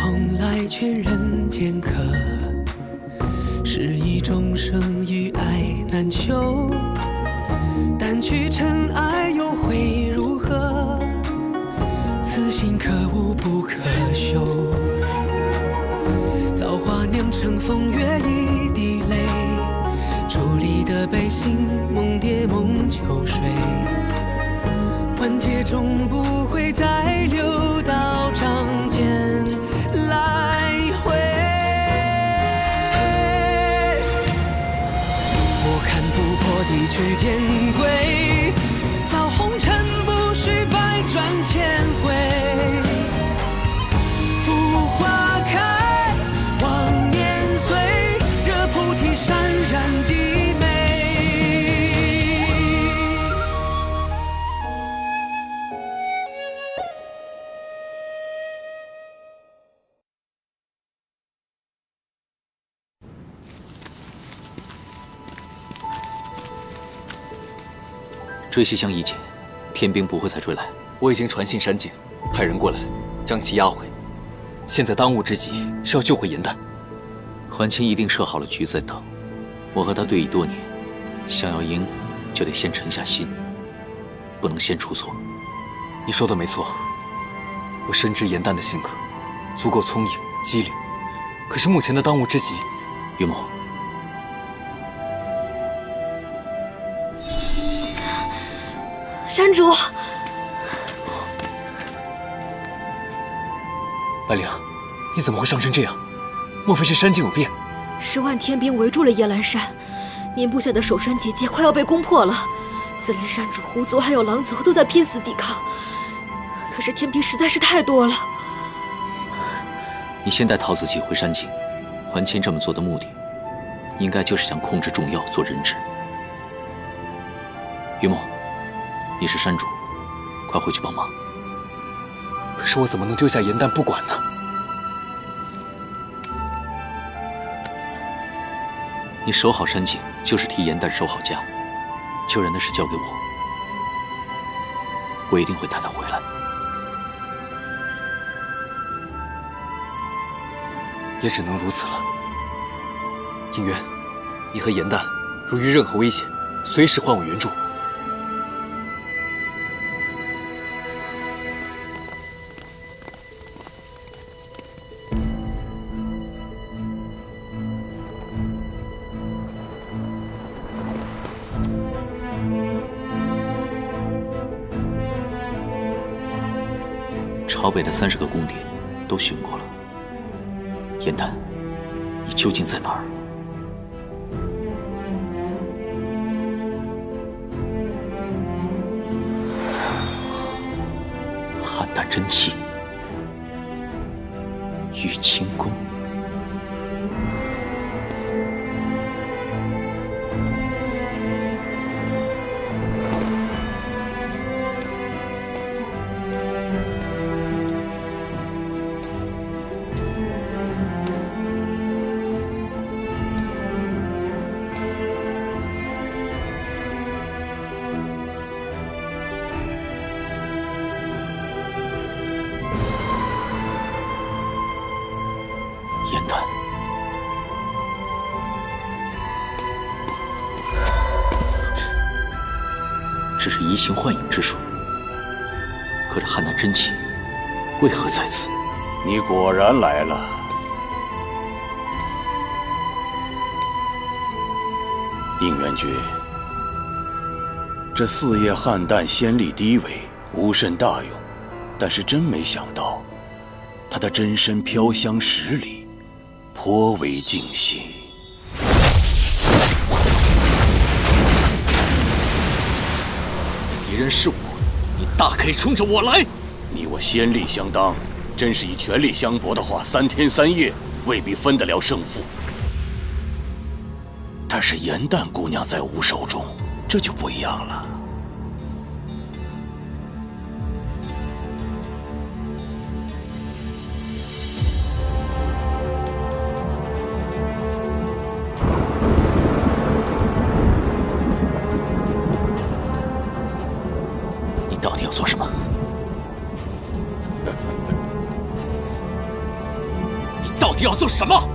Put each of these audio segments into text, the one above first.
蓬莱劝人间客，是一种生与爱难求。掸去尘埃又会如何？此心可无不可休。造化酿成风月一滴泪，伫立的悲心梦蝶梦秋水。万劫终不会再流到掌间来回。我看不破地去天归，造红尘不须百转千回。浮花开，望年岁，惹菩提潸然低眉。追西厢一劫，天兵不会再追来。我已经传信山境，派人过来将其押回。现在当务之急是要救回颜淡。桓清一定设好了局在等。我和他对弈多年，想要赢，就得先沉下心，不能先出错。你说的没错，我深知颜淡的性格，足够聪颖机灵。可是目前的当务之急，于墨。山主，白灵，你怎么会伤成这样？莫非是山境有变？10万天兵围住了夜兰山，您部下的守山结界快要被攻破了。紫林山主、狐族还有狼族都在拼死抵抗，可是天兵实在是太多了。你先带陶子琪回山境，桓清这么做的目的，应该就是想控制重要，做人质。于墨。你是山主，快回去帮忙。可是我怎么能丢下颜淡不管呢？你守好山境，就是替颜淡守好家。救人的事交给我，我一定会带他回来。也只能如此了。应渊，你和颜淡如遇任何危险，随时唤我援助。朝北的30个宫殿都巡过了，颜淡，你究竟在哪儿？邯郸真气，玉清宫。颜淡，只是移形换影之术，可这邯郸真气为何在此？你果然来了。应元君，这4叶邯郸仙力低微，无甚大用，但是真没想到，他的真身飘香10里，颇为惊喜。敌人是我，你大可以冲着我来。你我仙力相当，真是以全力相搏的话，3天3夜未必分得了胜负。但是颜淡姑娘在吾手中，这就不一样了。你到底要做什么？到底要做什么？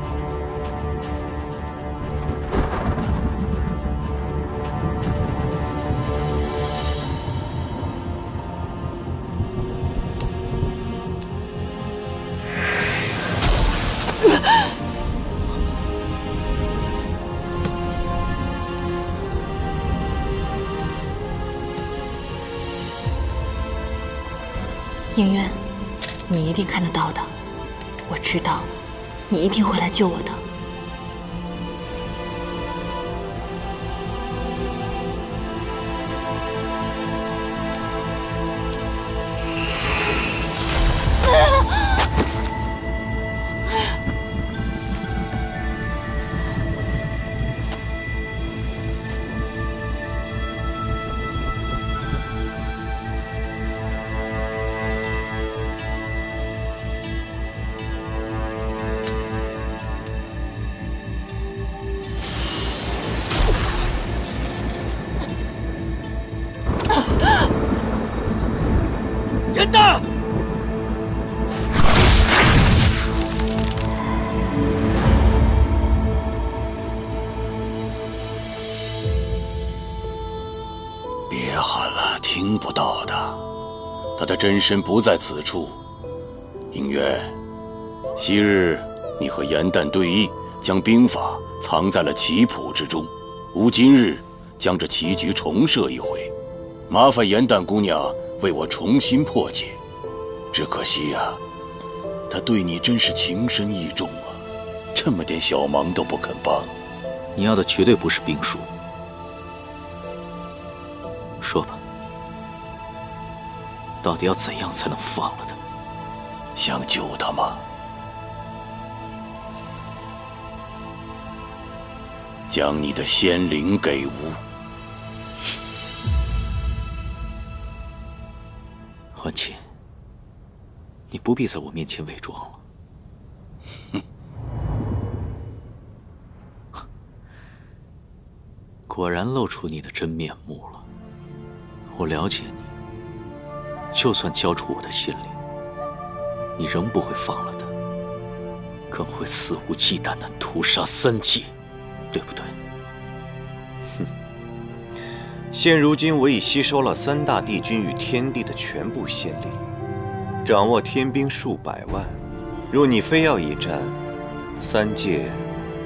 应渊，你一定看得到的，我知道，你一定会来救我的。严丹！别喊了，听不到的。他的真身不在此处。应渊，昔日你和严旦对弈，将兵法藏在了棋谱之中。吾今日将这棋局重设一回，麻烦严旦姑娘为我重新破解。只可惜呀，他对你真是情深意重啊，这么点小忙都不肯帮。你要的绝对不是兵书。说吧，到底要怎样才能放了他？想救他吗？将你的仙灵给吾。欢琪，你不必在我面前伪装了。果然露出你的真面目了。我了解你，就算交出我的心灵，你仍不会放了他，更会肆无忌惮地屠杀三界，对不对？现如今我已吸收了三大帝君与天地的全部仙力，掌握天兵数百万。若你非要一战，三界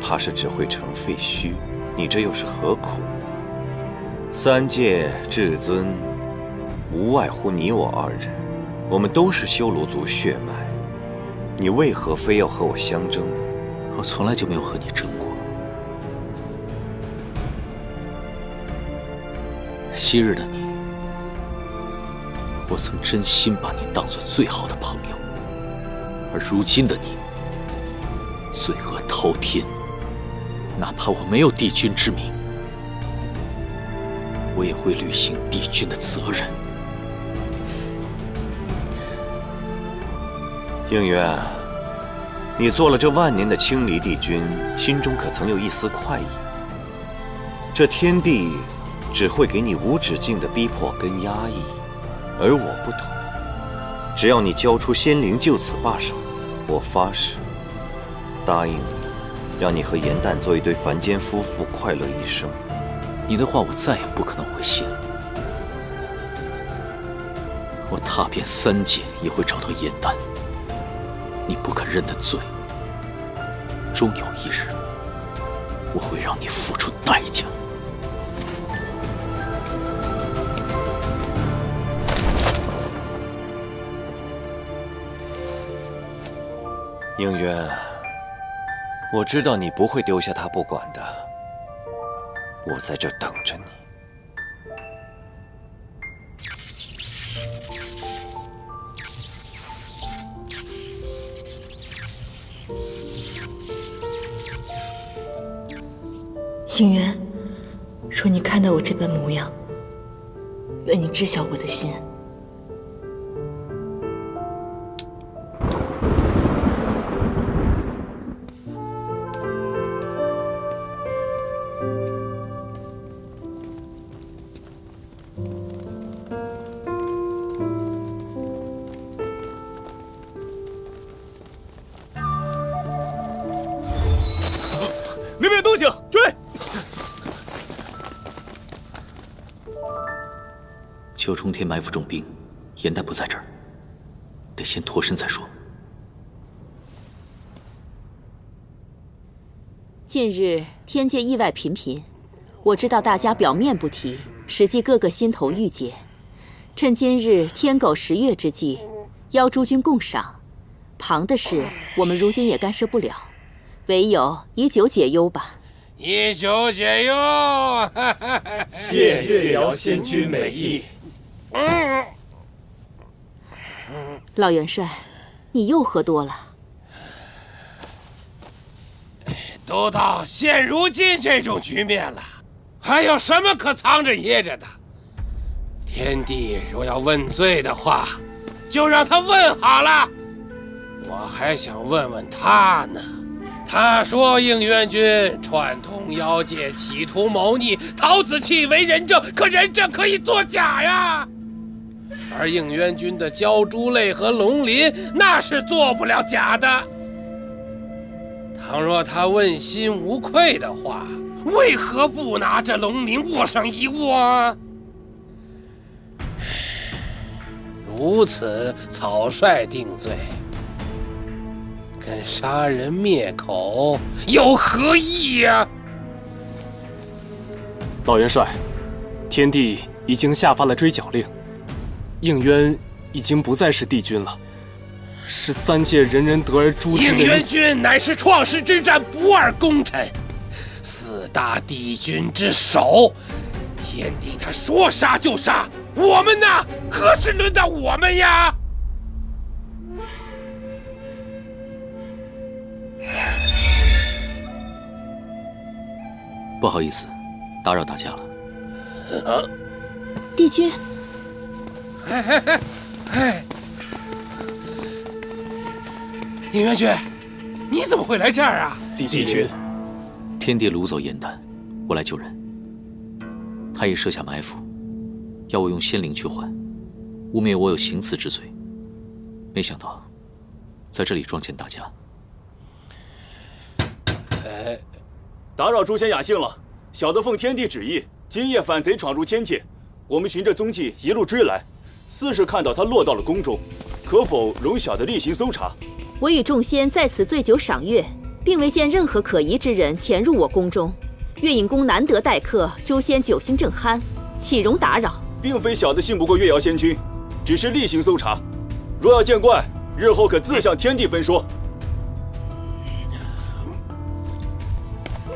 怕是只会成废墟。你这又是何苦呢？三界至尊，无外乎你我二人，我们都是修罗族血脉，你为何非要和我相争呢？我从来就没有和你争过。昔日的你，我曾真心把你当作最好的朋友，而如今的你，罪恶滔天。哪怕我没有帝君之名，我也会履行帝君的责任。应渊，你做了这万年的青离帝君，心中可曾有一丝快意？这天地只会给你无止境的逼迫跟压抑，而我不同，只要你交出仙灵就此罢手，我发誓，答应你，让你和严旦做一对凡间夫妇，快乐一生。你的话我再也不可能会信了。我踏遍三界也会找到严旦。你不肯认的罪，终有一日，我会让你付出代价。应渊，我知道你不会丢下他不管的，我在这等着你。应渊，若你看到我这般模样，愿你知晓我的心。情，追！九重天埋伏重兵，严丹不在这儿，得先脱身再说。近日天界意外频频，我知道大家表面不提，实际个个心头郁结。趁今日天狗10月之际，邀诸君共赏。旁的事我们如今也干涉不了，唯有以酒解忧吧。以酒解忧，谢月瑶仙君美意。老元帅，你又喝多了。都到现如今这种局面了，还有什么可藏着掖着的？天帝若要问罪的话，就让他问好了。我还想问问他呢。他说应元君串通妖界，企图谋逆，陶子气为人证，可人证可以作假呀。而应元君的鲛珠泪和龙鳞，那是做不了假的。倘若他问心无愧的话，为何不拿着龙鳞握上一握？如此草率定罪，跟杀人灭口有何异呀？老元帅，天帝已经下发了追剿令，应渊已经不再是帝君了，是3界人人得而诛之。应元君乃是创世之战不二功臣，4大帝君之首，天帝他说杀就杀，我们呢？何时轮到我们呀？不好意思，打扰大家了。帝君，应元君，你怎么会来这儿啊？帝君，天帝掳走严丹，我来救人。他已设下埋伏，要我用仙灵去换，污蔑我有行刺之罪。没想到，在这里撞见大家。打扰诸仙雅兴了。小的奉天帝旨意，今夜反贼闯入天界，我们循着踪迹一路追来，似是看到他落到了宫中，可否容小的例行搜查？我与众仙在此醉酒赏月，并未见任何可疑之人潜入我宫中。月影宫难得待客，诸仙酒兴正酣，岂容打扰？并非小的信不过月瑶仙君，只是例行搜查。若要见怪，日后可自向天帝分说。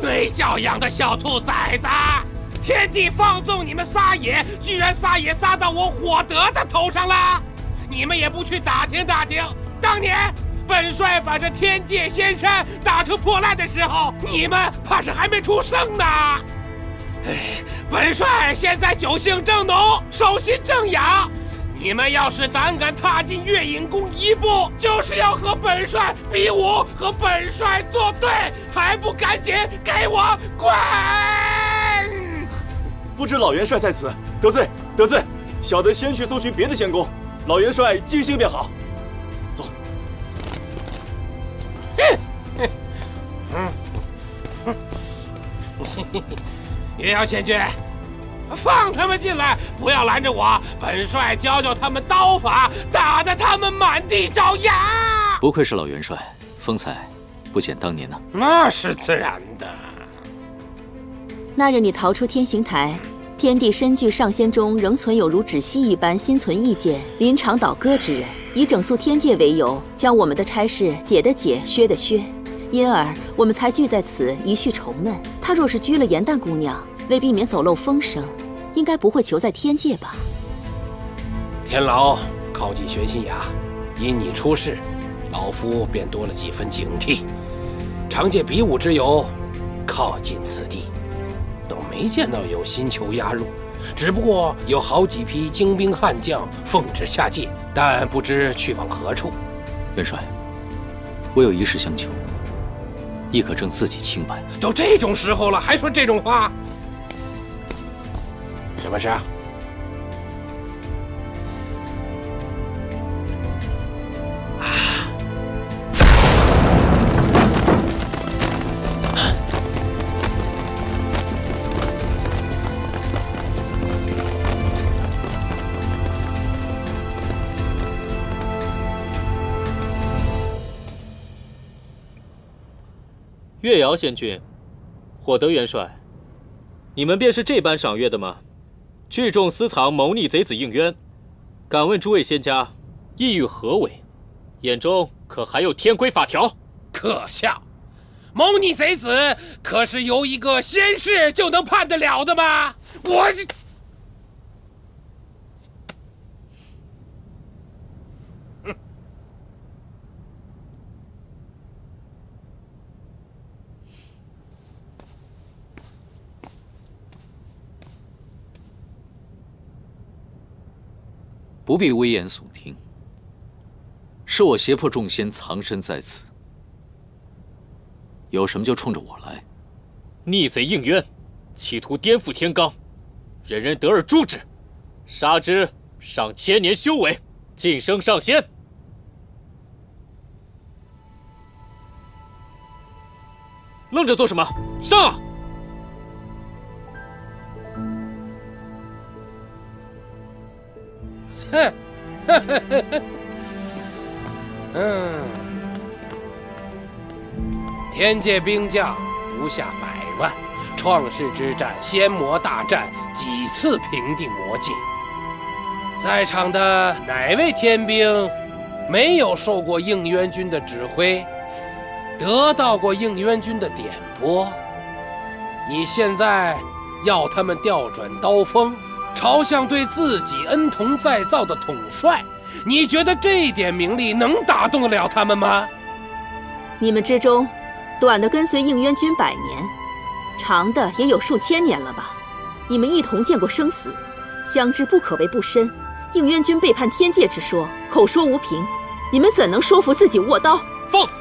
没教养的小兔崽子！天帝放纵你们撒野，居然撒野撒到我火德的头上了！你们也不去打听打听，当年本帅把这天界仙山打成破烂的时候，你们怕是还没出生呢。本帅现在酒兴正浓，手心正痒。你们要是胆敢踏进月影宫一步，就是要和本帅比武，和本帅作对，还不赶紧给我滚！不知老元帅在此，得罪得罪，小的先去搜寻别的仙宫，老元帅尽兴便好。走。月瑶仙君，放他们进来，不要拦着我。本帅教教他们刀法，打得他们满地找牙。不愧是老元帅，风采不减当年呢。那是自然的。那日你逃出天刑台，天帝深具上仙中仍存有如止息一般心存意见、临场倒戈之人，以整肃天界为由，将我们的差事解的解，削的削，因而我们才聚在此一叙愁闷。他若是拘了严旦姑娘，为避免走漏风声，应该不会囚在天界吧？天牢靠近玄心崖，因你出事，老夫便多了几分警惕。常借比武之由，靠近此地，都没见到有新囚押入，只不过有好几批精兵悍将奉旨下界，但不知去往何处。元帅，我有一事相求，亦可证自己清白。都这种时候了，还说这种话？什么事啊？岳瑶仙君，火德元帅，你们便是这般赏月的吗？聚众私藏谋逆贼子应渊，敢问诸位仙家，意欲何为？眼中可还有天规法条？可笑！谋逆贼子可是由一个仙士就能判得了的吗？我这……不必危言耸听，是我胁迫众仙藏身在此，有什么就冲着我来。逆贼应渊，企图颠覆天罡，人人得而诛之，杀之上千年修为，晋升上仙。愣着做什么？上啊！天界兵将不下100万，创世之战、仙魔大战几次平定魔界。在场的哪位天兵没有受过应渊君的指挥，得到过应渊君的点拨？你现在要他们调转刀锋，朝向对自己恩同再造的统帅，你觉得这点名利能打动得了他们吗？你们之中，短的跟随应渊君100年，长的也有数千年了吧？你们一同见过生死，相知不可谓不深。应渊君背叛天界之说，口说无凭，你们怎能说服自己握刀？放肆！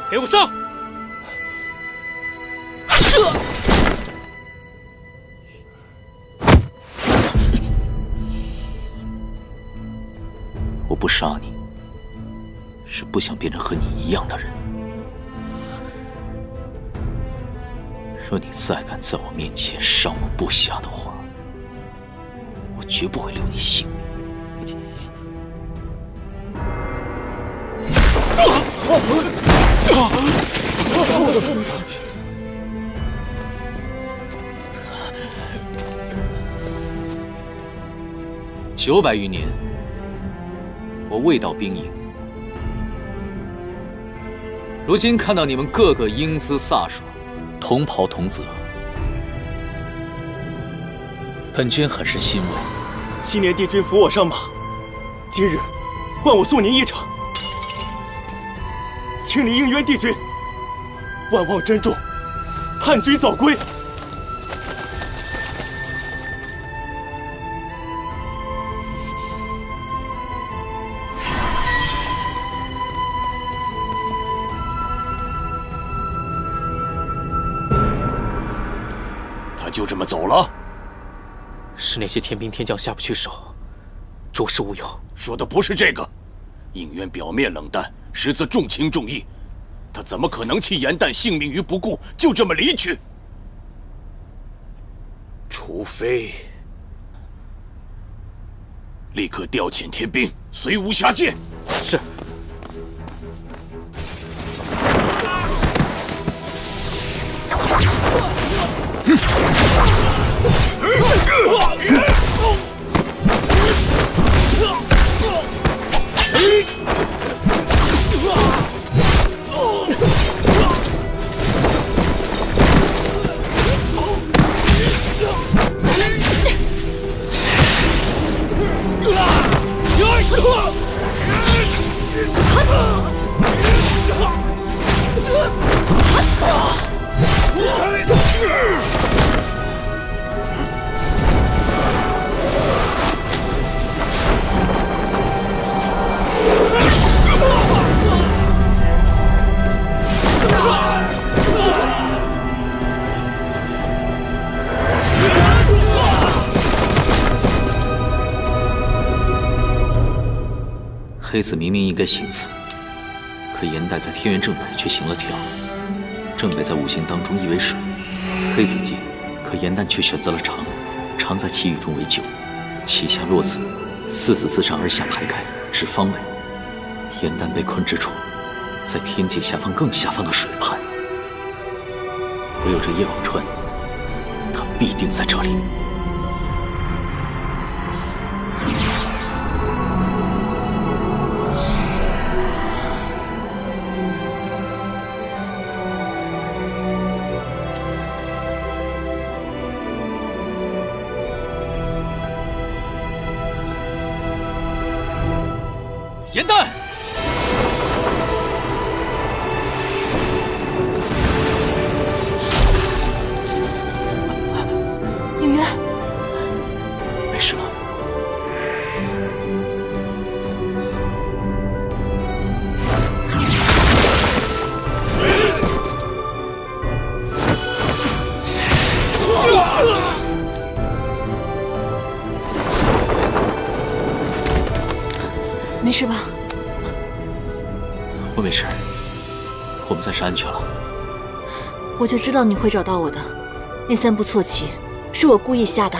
给我上！我不杀你，是不想变成和你一样的人。若你再敢在我面前伤我部下的话，我绝不会留你性命。900余年，我未到兵营，如今看到你们个个英姿飒爽，同袍同泽，本君很是欣慰。昔年帝君扶我上马，今日换我送您一场，请您应渊帝君，万望珍重，盼君早归。就这么走了？是那些天兵天将下不去手，着实无有。说的不是这个。应渊表面冷淡，实则重情重义，他怎么可能弃颜淡性命于不顾，就这么离去？除非立刻调遣天兵，随吾下界。是。黑子明明应该行刺，可颜淡在天元正北却行了跳。正北在五行当中意为水，黑子界，可颜淡却选择了长，长在气雨中为救。起下落子，四子自上而下排开，至方位。颜淡被困之处，在天界下方更下方的水畔，唯有这叶往川，他必定在这里。严旦，应渊，没事了。没事吧？我没事，我们暂时安全了。我就知道你会找到我的，那3步错棋是我故意下的。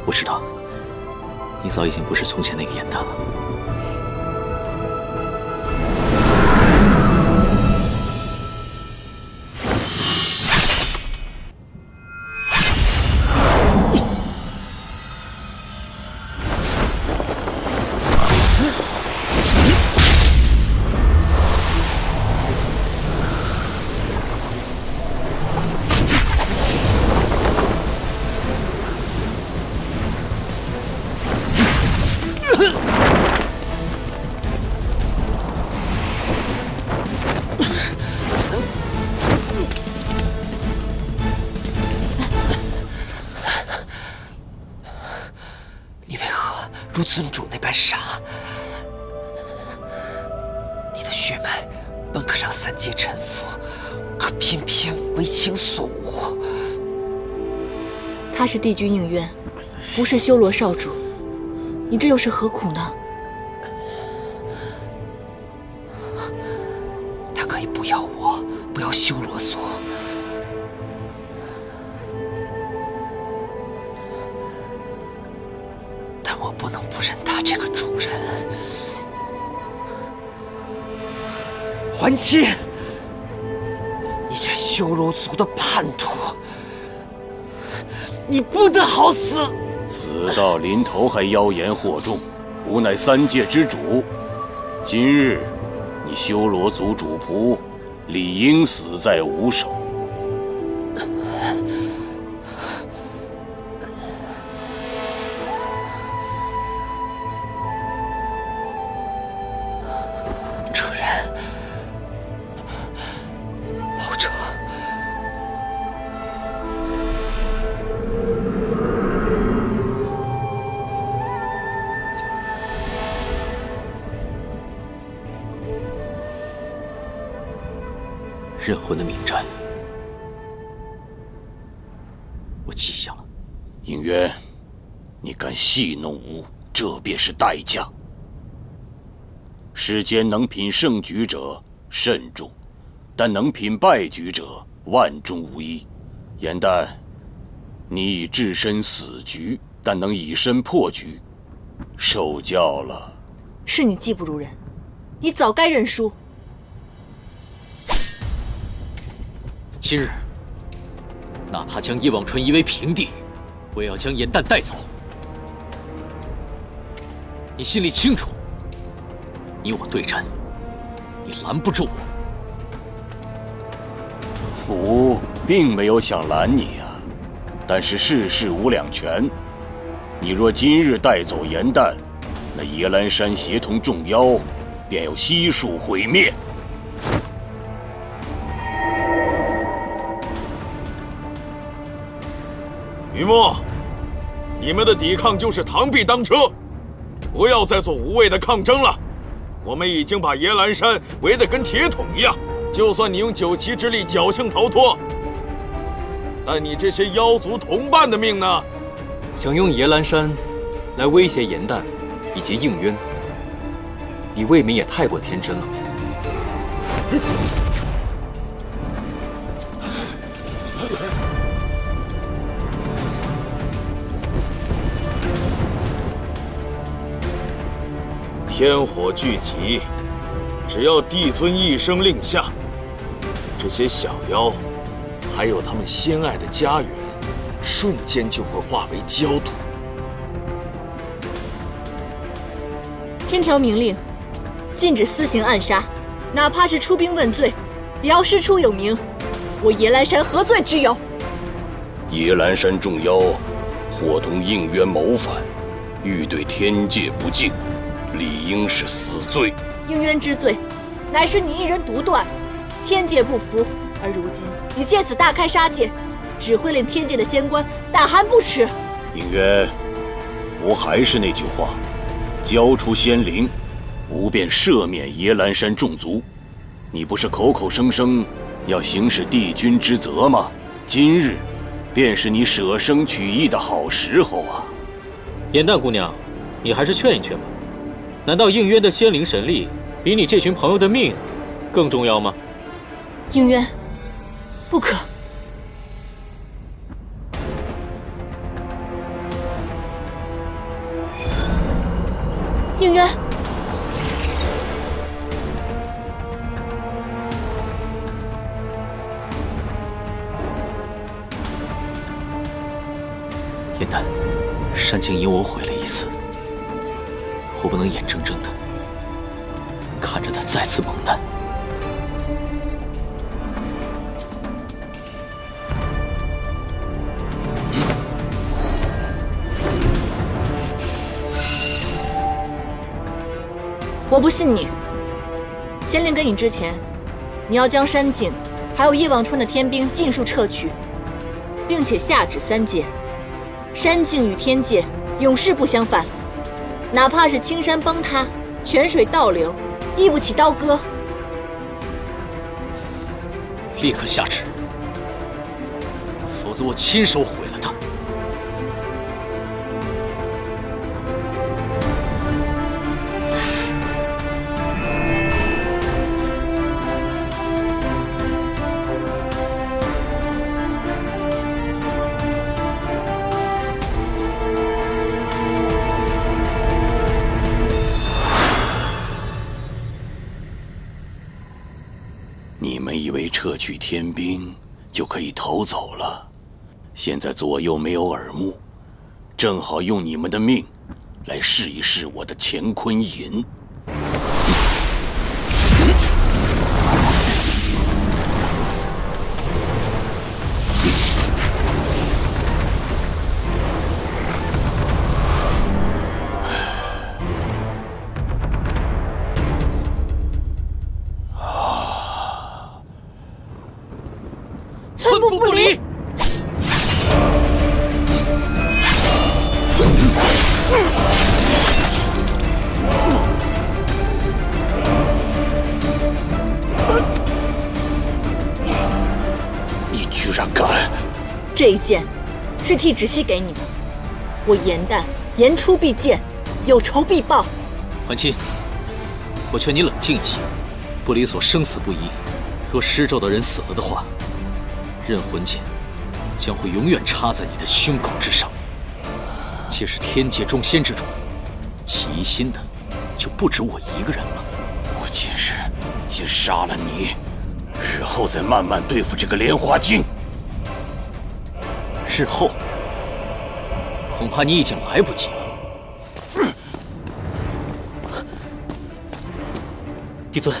我知道，你早已经不是从前那个严旦了。如尊主那般傻。你的血脉本可让3界臣服，可偏偏为情所无。他是帝君应渊，不是修罗少主，你这又是何苦呢？他可以不要我，不要修罗所。但我不能不认他这个主人。还清，你这修罗族的叛徒，你不得好死！死到临头还妖言惑众，吾乃3界之主。今日你修罗族主仆，理应死在吾手。主人，保重。任魂的名战，我记下了。应渊，你敢戏弄吾，这便是代价。世间能品胜局者慎重，但能品败局者万中无一。严旦，你已置身死局，但能以身破局，受教了。是你技不如人，你早该认输。今日，哪怕将叶望春夷为平地，我也要将严旦带走。你心里清楚，你我对战，你拦不住我。吾并没有想拦你啊，但是世事无两全。你若今日带走严旦，那野兰山协同众妖便要悉数毁灭。云墨，你们的抵抗就是螳臂当车，不要再做无谓的抗争了。我们已经把野兰山围得跟铁桶一样，就算你用9旗之力侥幸逃脱，但你这些妖族同伴的命呢？想用野兰山来威胁严旦以及应渊，你未免也太过天真了。天火聚集，只要帝尊一声令下，这些小妖，还有他们心爱的家园，瞬间就会化为焦土。天条明令，禁止私行暗杀，哪怕是出兵问罪，也要师出有名。我夜来山何罪之有？夜来山众妖伙同应渊谋反，欲对天界不敬，理应是死罪。应渊之罪，乃是你一人独断，天界不服，而如今你借此大开杀戒，只会令天界的仙官胆寒不耻。应渊，我还是那句话，交出仙灵，不便赦免夜来山众族。你不是口口声声要行使帝君之责吗？今日便是你舍生取义的好时候啊！颜淡姑娘，你还是劝一劝吧。难道应渊的仙灵神力比你这群朋友的命更重要吗？应渊，不可！应渊，颜淡，山境因我毁了一次，我不能眼睁睁的看着他再次蒙难。我不信你。仙令给你之前，你要将山境还有叶望春的天兵尽数撤去，并且下旨3界，山境与天界永世不相犯，哪怕是青山崩塌、泉水倒流，亦不起刀割。立刻下旨，否则我亲手毁了他。你们以为撤去天兵就可以逃走了？现在左右没有耳目，正好用你们的命来试一试我的乾坤银。寸步不离。你居然敢！这一剑是替芷溪给你的，我颜淡言出必践，有仇必报。桓钦，我劝你冷静一些。不离所生死不疑，若施咒的人死了的话，刃魂剑将会永远插在你的胸口之上。既是天界众仙之中，起疑心的就不止我一个人了。我今日先杀了你，日后再慢慢对付这个莲花精。日后，恐怕你已经来不及了。帝尊，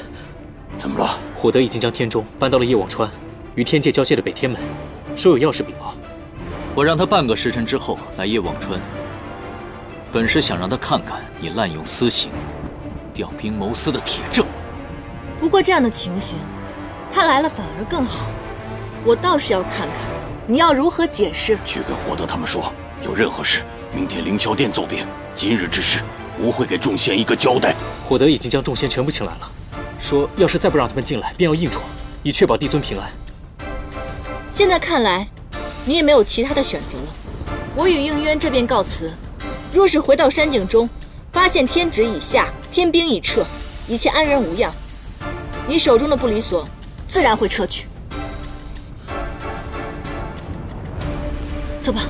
怎么了？火德已经将天钟搬到了叶望川与天界交界的北天门，说有要事禀报。我让他半个时辰之后来叶望川，本是想让他看看你滥用私刑、调兵谋私的铁证。不过这样的情形，他来了反而更好。我倒是要看看你要如何解释。去跟火德他们说，有任何事，明天凌霄殿奏禀。今日之事，我会给众仙一个交代。火德已经将众仙全部请来了，说要是再不让他们进来，便要硬闯，以确保帝尊平安。现在看来，你也没有其他的选择了。我与应渊这边告辞。若是回到山境中，发现天旨已下，天兵已撤，一切安然无恙，你手中的不离所自然会撤去。走吧。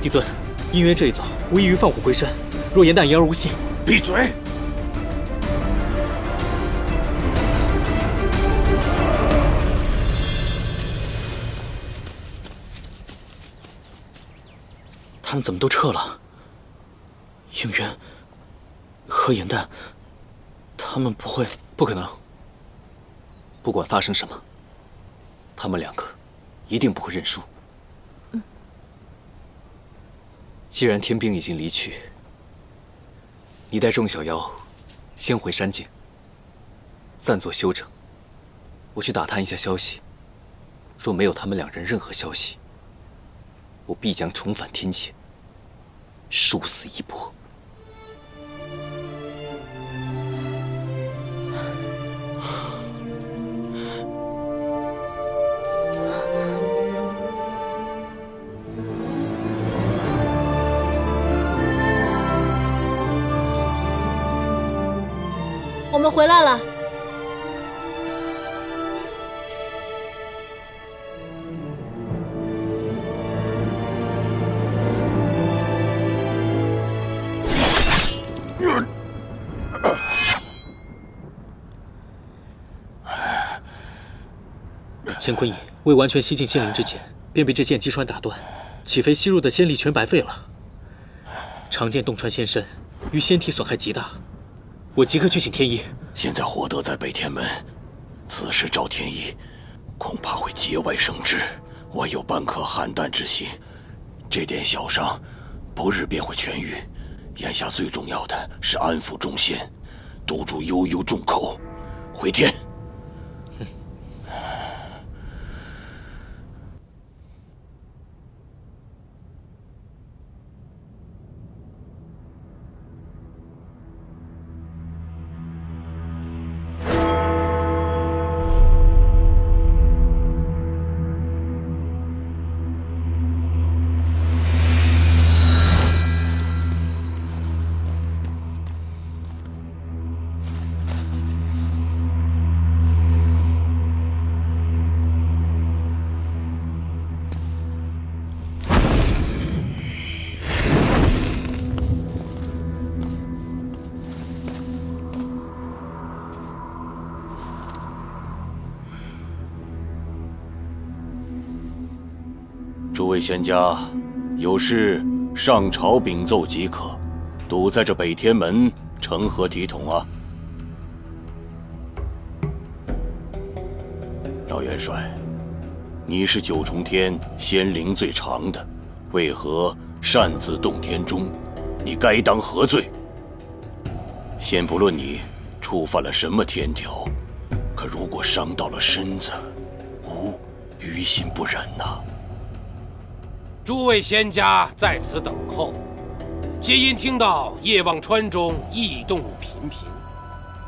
帝尊，应渊这一走，无异于放虎归山。若言旦言而无信。闭嘴！他们怎么都撤了？应渊和颜旦，他们不会……不可能。不管发生什么，他们两个一定不会认输。既然天兵已经离去，你带众小妖先回山境，暂作休整。我去打探一下消息，若没有他们两人任何消息，我必将重返天界，殊死一搏。我们回来了。乾坤影未完全吸进仙灵之前，便被这剑击穿打断，岂非吸入的仙力全白费了？长剑洞穿仙身，于仙体损害极大。我即刻去请天医。现在火德在北天门，此时召天医，恐怕会节外生枝。我有半颗邯郸之心，这点小伤，不日便会痊愈。眼下最重要的是安抚众仙，堵住悠悠众口。回天。诸位仙家，有事上朝禀奏即可，堵在这北天门，成何体统啊？老元帅，你是九重天仙龄最长的，为何擅自动天钟？你该当何罪？先不论你触犯了什么天条，可如果伤到了身子，吾于心不忍呐。诸位仙家在此等候，皆因听到叶望川中异动频频。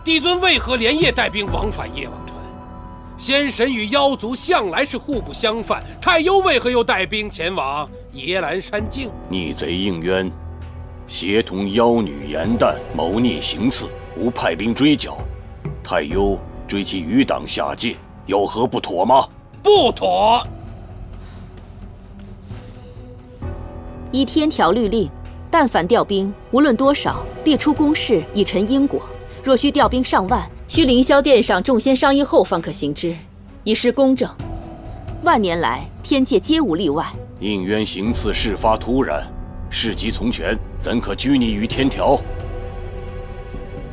帝尊为何连夜带兵往返叶望川？仙神与妖族向来是互不相犯，太幽为何又带兵前往野兰山境？逆贼应渊协同妖女颜旦谋逆行刺，吾派兵追剿。太幽追其余党下界，有何不妥吗？不妥！依天条律令，但凡调兵，无论多少，必出公示以陈因果。若需调兵上万，需凌霄殿上众仙商议后方可行之，以示公正。万年来，天界皆无例外。应渊行刺事发突然，事急从权，怎可拘泥于天条？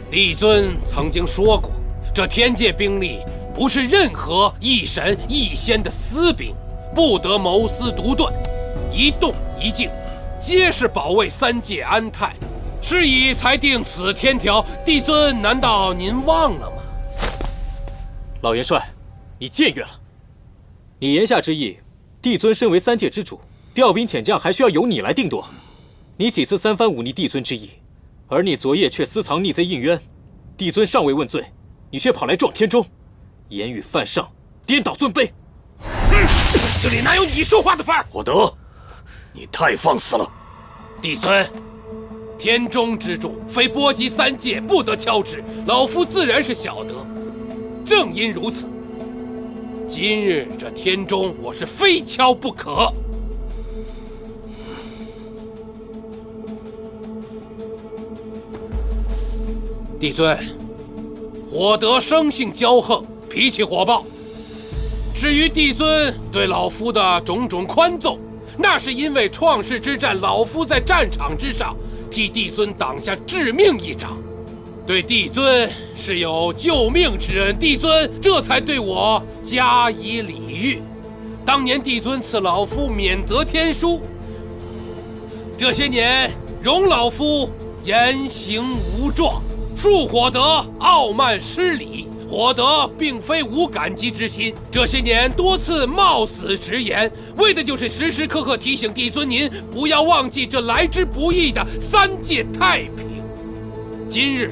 帝尊曾经说过，这天界兵力不是任何一神一仙的私兵，不得谋私独断，一动一静，皆是保卫三界安泰，是以才定此天条。帝尊难道您忘了吗？老元帅，你僭越了。你言下之意，帝尊身为三界之主，调兵遣将还需要由你来定夺。你几次三番忤逆帝尊之意，而你昨夜却私藏逆贼应渊，帝尊尚未问罪，你却跑来撞天钟，言语犯上，颠倒尊卑。这里哪有你说话的份儿？火德，你太放肆了！帝尊，天中之重，非波及三界，不得敲之。老夫自然是晓得。正因如此，今日这天钟，我是非敲不可。帝尊，火德生性骄横，脾气火爆。至于帝尊对老夫的种种宽纵，那是因为创世之战，老夫在战场之上替帝尊挡下致命一掌，对帝尊是有救命之恩，帝尊这才对我加以礼遇。当年帝尊赐老夫免责天书，这些年容老夫言行无状，恕火德傲慢失礼。火德并非无感激之心，这些年多次冒死直言，为的就是时时刻刻提醒帝尊您不要忘记这来之不易的三界太平。今日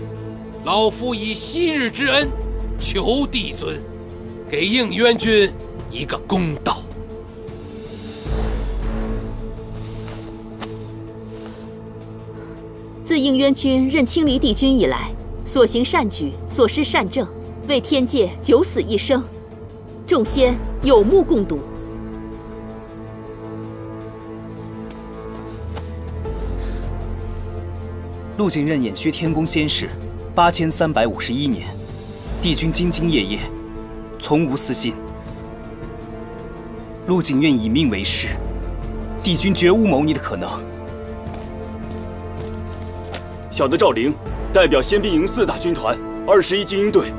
老夫以昔日之恩求帝尊给应渊君一个公道。自应渊君任清离帝君以来，所行善举，所施善政，为天界九死一生，众仙有目共睹。陆景任偃虚天宫仙事8351年，帝君兢兢业业，从无私心。陆景愿以命为誓，帝君绝无谋逆的可能。小的赵灵代表仙兵营4大军团、21精英队，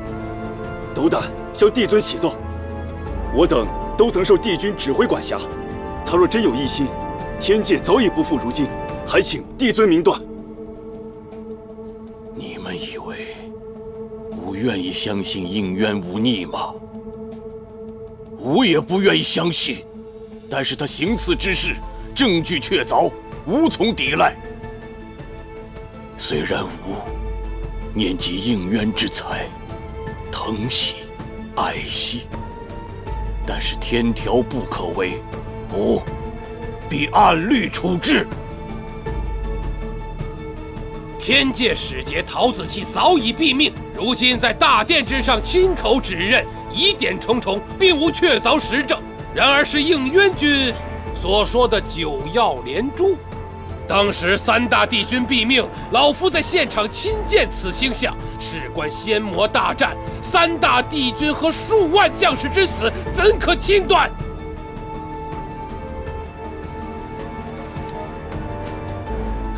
斗胆向帝尊启奏。我等都曾受帝君指挥管辖，他若真有异心，天界早已不复如今，还请帝尊明断。你们以为吾愿意相信应渊无逆吗？吾也不愿意相信，但是他行刺之事证据确凿，无从抵赖。虽然吾念及应渊之才，疼惜爱惜，但是天条不可违，吾必按律处置。天界使节陶子期早已毙命，如今在大殿之上亲口指认，疑点重重，并无确凿实证。然而是应渊君所说的9曜连珠。当时3大帝君毙命，老夫在现场亲见此星象，事关仙魔大战，3大帝君和数万将士之死，怎可轻断？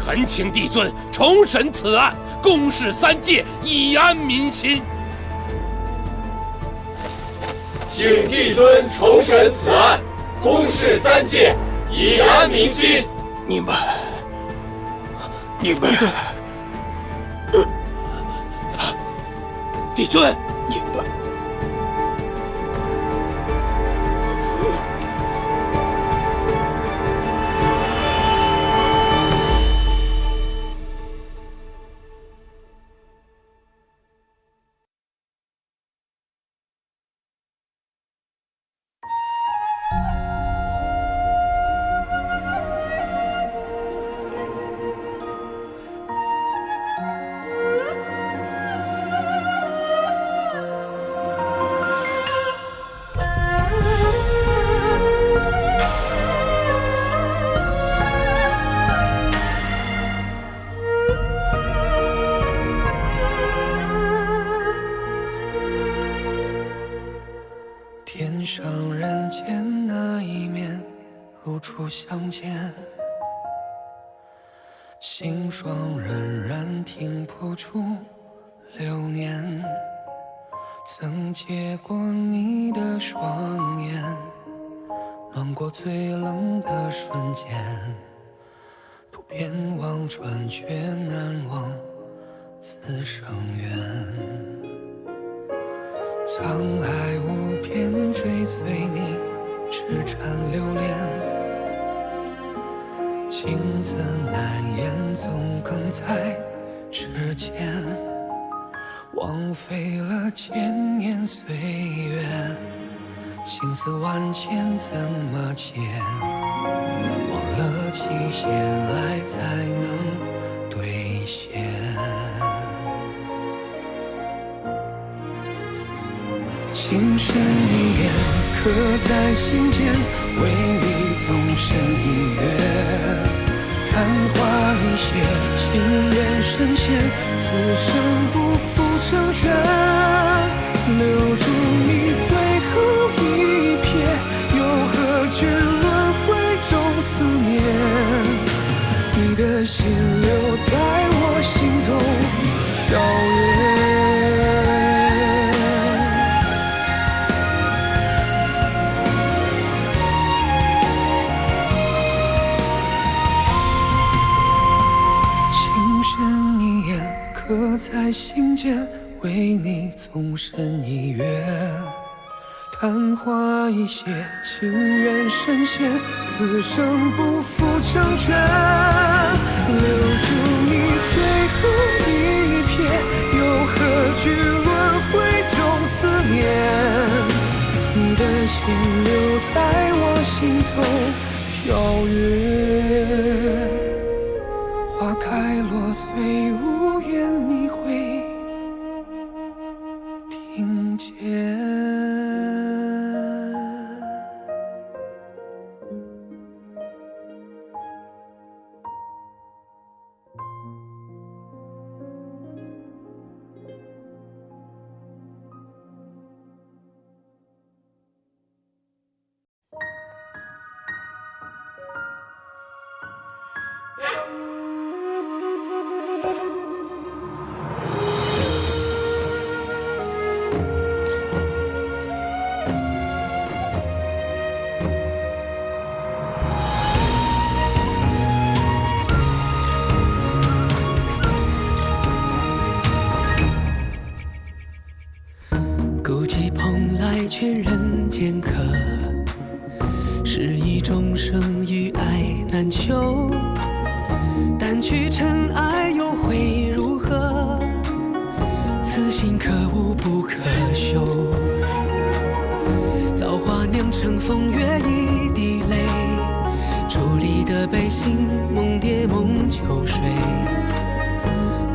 恳请帝尊重审此案，公示3界，以安民心。请帝尊重审此案，公示3界，以安民心。你们，帝尊，你们。天上人间那一面，如初相见，心霜仍然停不住流年。曾接过你的双眼，暖过最冷的瞬间，渡边望穿却难忘此生缘。沧海无边，追随你，痴缠流连。情字难言，总哽在指尖。枉费了千年岁月，情丝万千怎么解？忘了期限，爱才能兑现。情深一眼，刻在心间，为你纵身一跃，昙花一现，情缘深陷，此生不负成全，留住你最后一瞥，又何惧轮回中思念？你的心留在我心头跳跃。刻在心间，为你纵身一跃。昙花一现，情缘深陷，此生不负成全。留住你最后一瞥，又何惧轮回中思念？你的心留在我心头跳跃。花开落虽无言，你会听见。劝人间客，是以众生与爱难求。但去尘埃又会如何？此心可悟不可修。造化酿成风月一滴泪，伫立的悲心梦蝶梦秋水。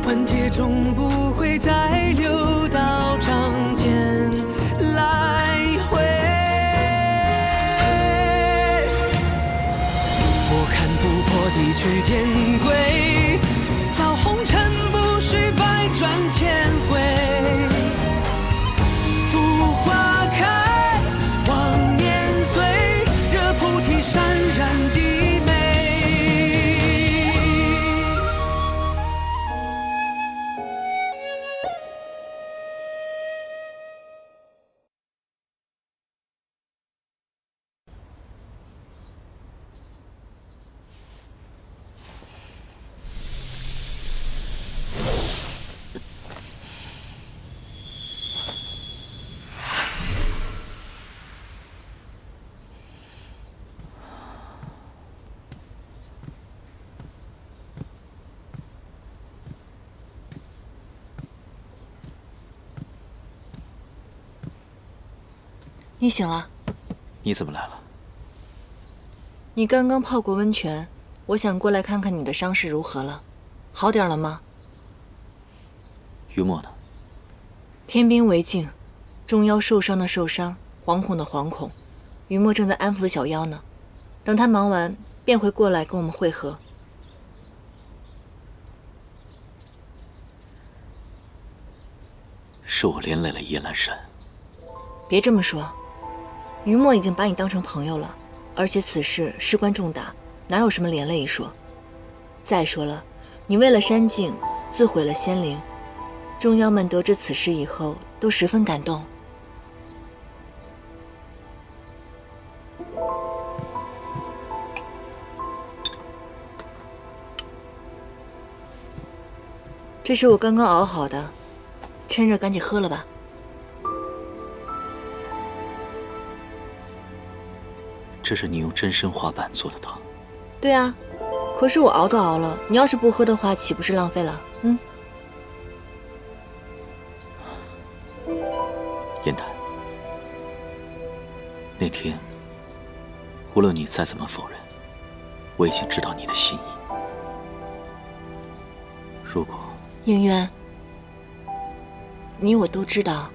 万劫终不会再流到掌间来回。我看不破地去天归，造红尘不须百转千回。浮花开，望年岁，惹菩提潸然低眉。你醒了？你怎么来了？你刚刚泡过温泉，我想过来看看你的伤势如何了，好点了吗？于墨呢？天兵为镜，众妖受伤的受伤，惶恐的惶恐。于墨正在安抚小妖呢，等他忙完便会过来跟我们会合。是我连累了叶兰山。别这么说。于墨已经把你当成朋友了，而且此事事关重大，哪有什么连累一说？再说了，你为了山境自毁了仙灵，众妖们得知此事以后都十分感动。这是我刚刚熬好的，趁热赶紧喝了吧。这是你用真参花瓣做的汤。对啊，可是我熬都熬了，你要是不喝的话，岂不是浪费了？燕丹，那天无论你再怎么否认，我已经知道你的心意。如果应渊，你我都知道，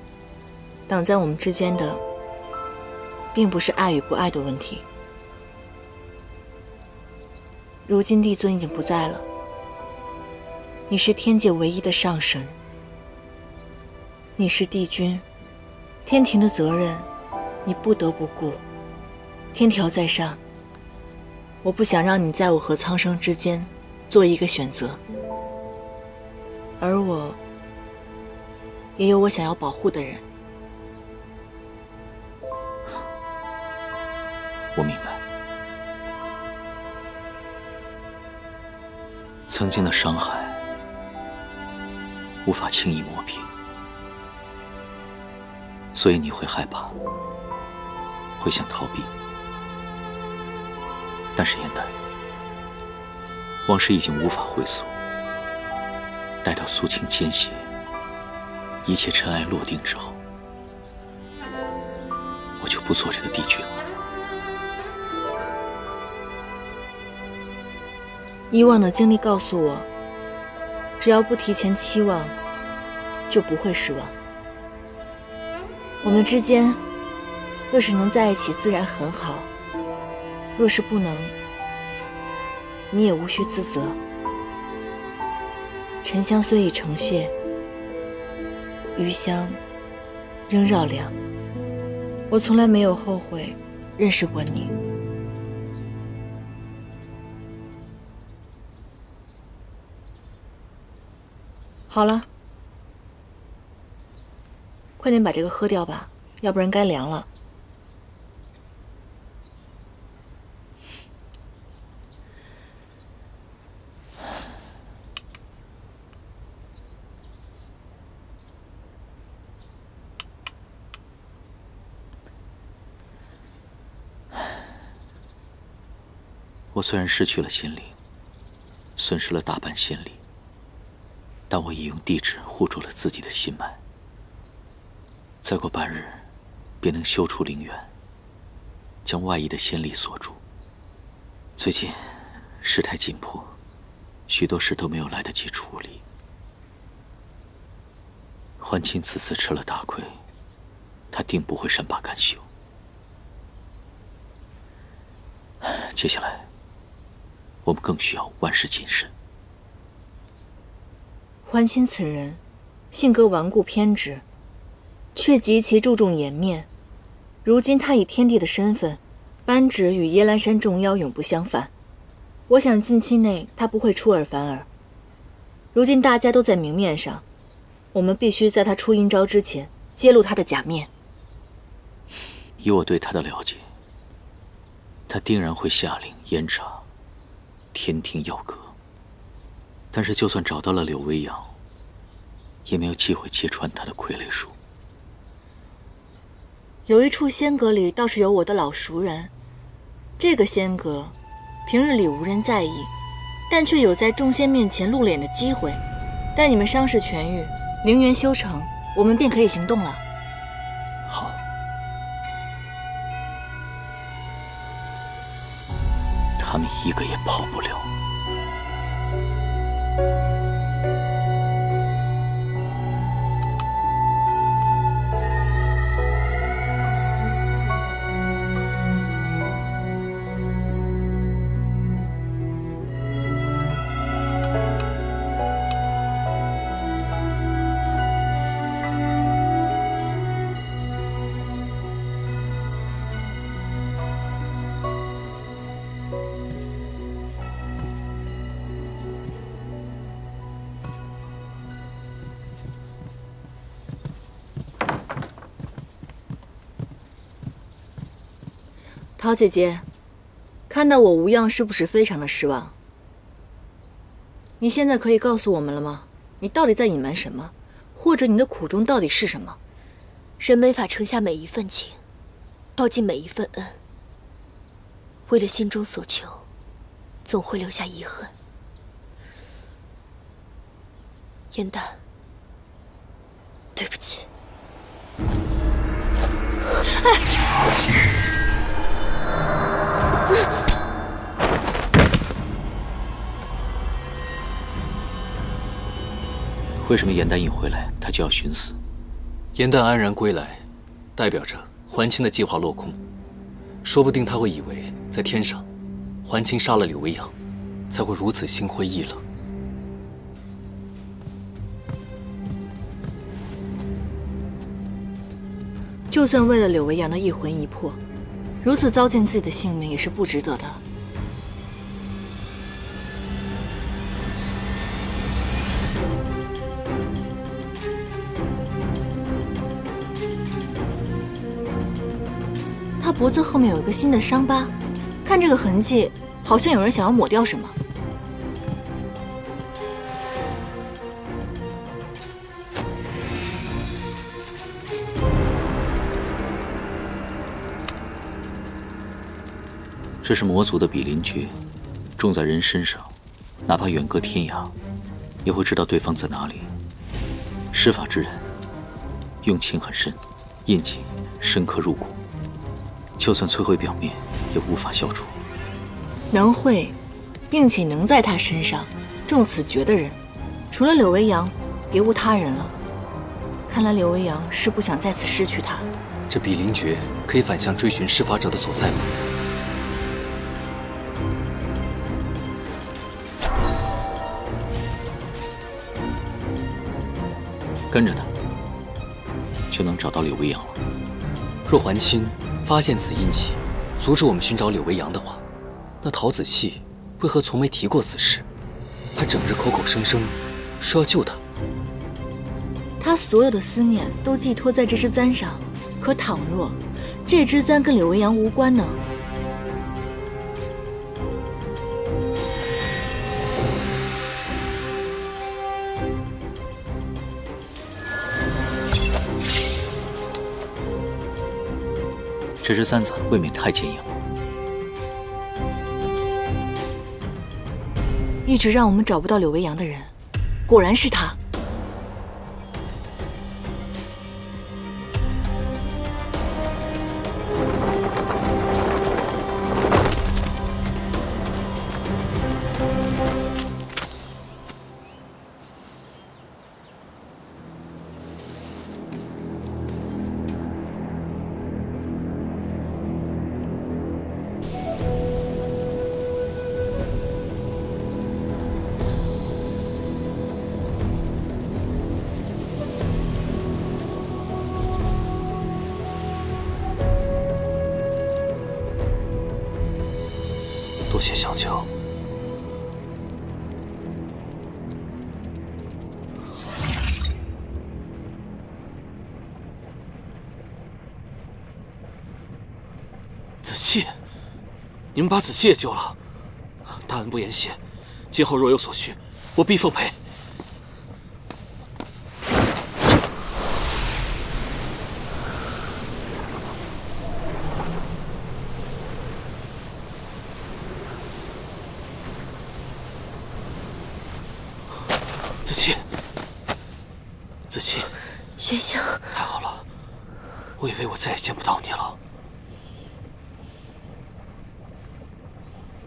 挡在我们之间的并不是爱与不爱的问题，如今帝尊已经不在了，你是天界唯一的上神，你是帝君，天庭的责任你不得不顾。天条在上，我不想让你在我和苍生之间做一个选择，而我也有我想要保护的人。我明白，曾经的伤害无法轻易磨平，所以你会害怕，会想逃避。但是燕丹，往事已经无法回溯，待到肃清奸邪，一切尘埃落定之后，我就不做这个帝君了。以往的经历告诉我，只要不提前期望，就不会失望。我们之间若是能在一起，自然很好；若是不能，你也无需自责。沉香虽已成谢，余香仍绕梁。我从来没有后悔认识过你。好了，快点把这个喝掉吧，要不然该凉了。我虽然失去了仙灵，损失了大半仙力，但我已用地质护住了自己的心脉。再过半日，便能修出灵源，将外溢的仙力锁住。最近事态紧迫，许多事都没有来得及处理。桓清此次吃了大亏，他定不会善罢甘休。接下来，我们更需要万事谨慎。桓清此人，性格顽固偏执，却极其注重颜面。如今他以天帝的身份，扳指与耶兰山众妖永不相反。我想近期内他不会出尔反尔。如今大家都在明面上，我们必须在他出阴招之前揭露他的假面。以我对他的了解，他定然会下令严查天庭要阁。但是就算找到了柳微阳，也没有机会揭穿他的傀儡术。有一处仙阁里倒是有我的老熟人，这个仙阁平日里无人在意，但却有在众仙面前露脸的机会。待你们伤势痊愈，灵元修成，我们便可以行动了。好。他们一个也跑不了。陶姐姐，看到我无恙是不是非常的失望？你现在可以告诉我们了吗？你到底在隐瞒什么？或者你的苦衷到底是什么？人没法承下每一份情，报尽每一份恩。为了心中所求，总会留下遗恨。燕丹，对不起。为什么严丹一回来，他就要寻死？严丹安然归来，代表着桓清的计划落空。说不定他会以为在天上，桓清杀了柳微阳，才会如此心灰意冷。就算为了柳维阳的一魂一魄，如此糟践自己的性命也是不值得的。他脖子后面有一个新的伤疤，看这个痕迹，好像有人想要抹掉什么。这是魔族的比邻诀，种在人身上，哪怕远隔天涯，也会知道对方在哪里。施法之人用情很深，印记深刻入骨，就算摧毁表面，也无法消除。能会，并且能在他身上中此诀的人，除了柳维阳，别无他人了。看来柳维阳是不想再次失去他。这比邻诀可以反向追寻施法者的所在吗？跟着他，就能找到柳维阳了。若桓清发现此印记，阻止我们寻找柳维阳的话，那陶子气为何从没提过此事，还整日口口声声说要救他？他所有的思念都寄托在这支簪上，可倘若这支簪跟柳维阳无关呢？这支簪子未免太坚硬了。一直让我们找不到柳维阳的人，果然是他。多谢相救。子期，你们把子期也救了，大恩不言谢。今后若有所需，我必奉陪。子期，轩香，太好了，我以为我再也见不到你了。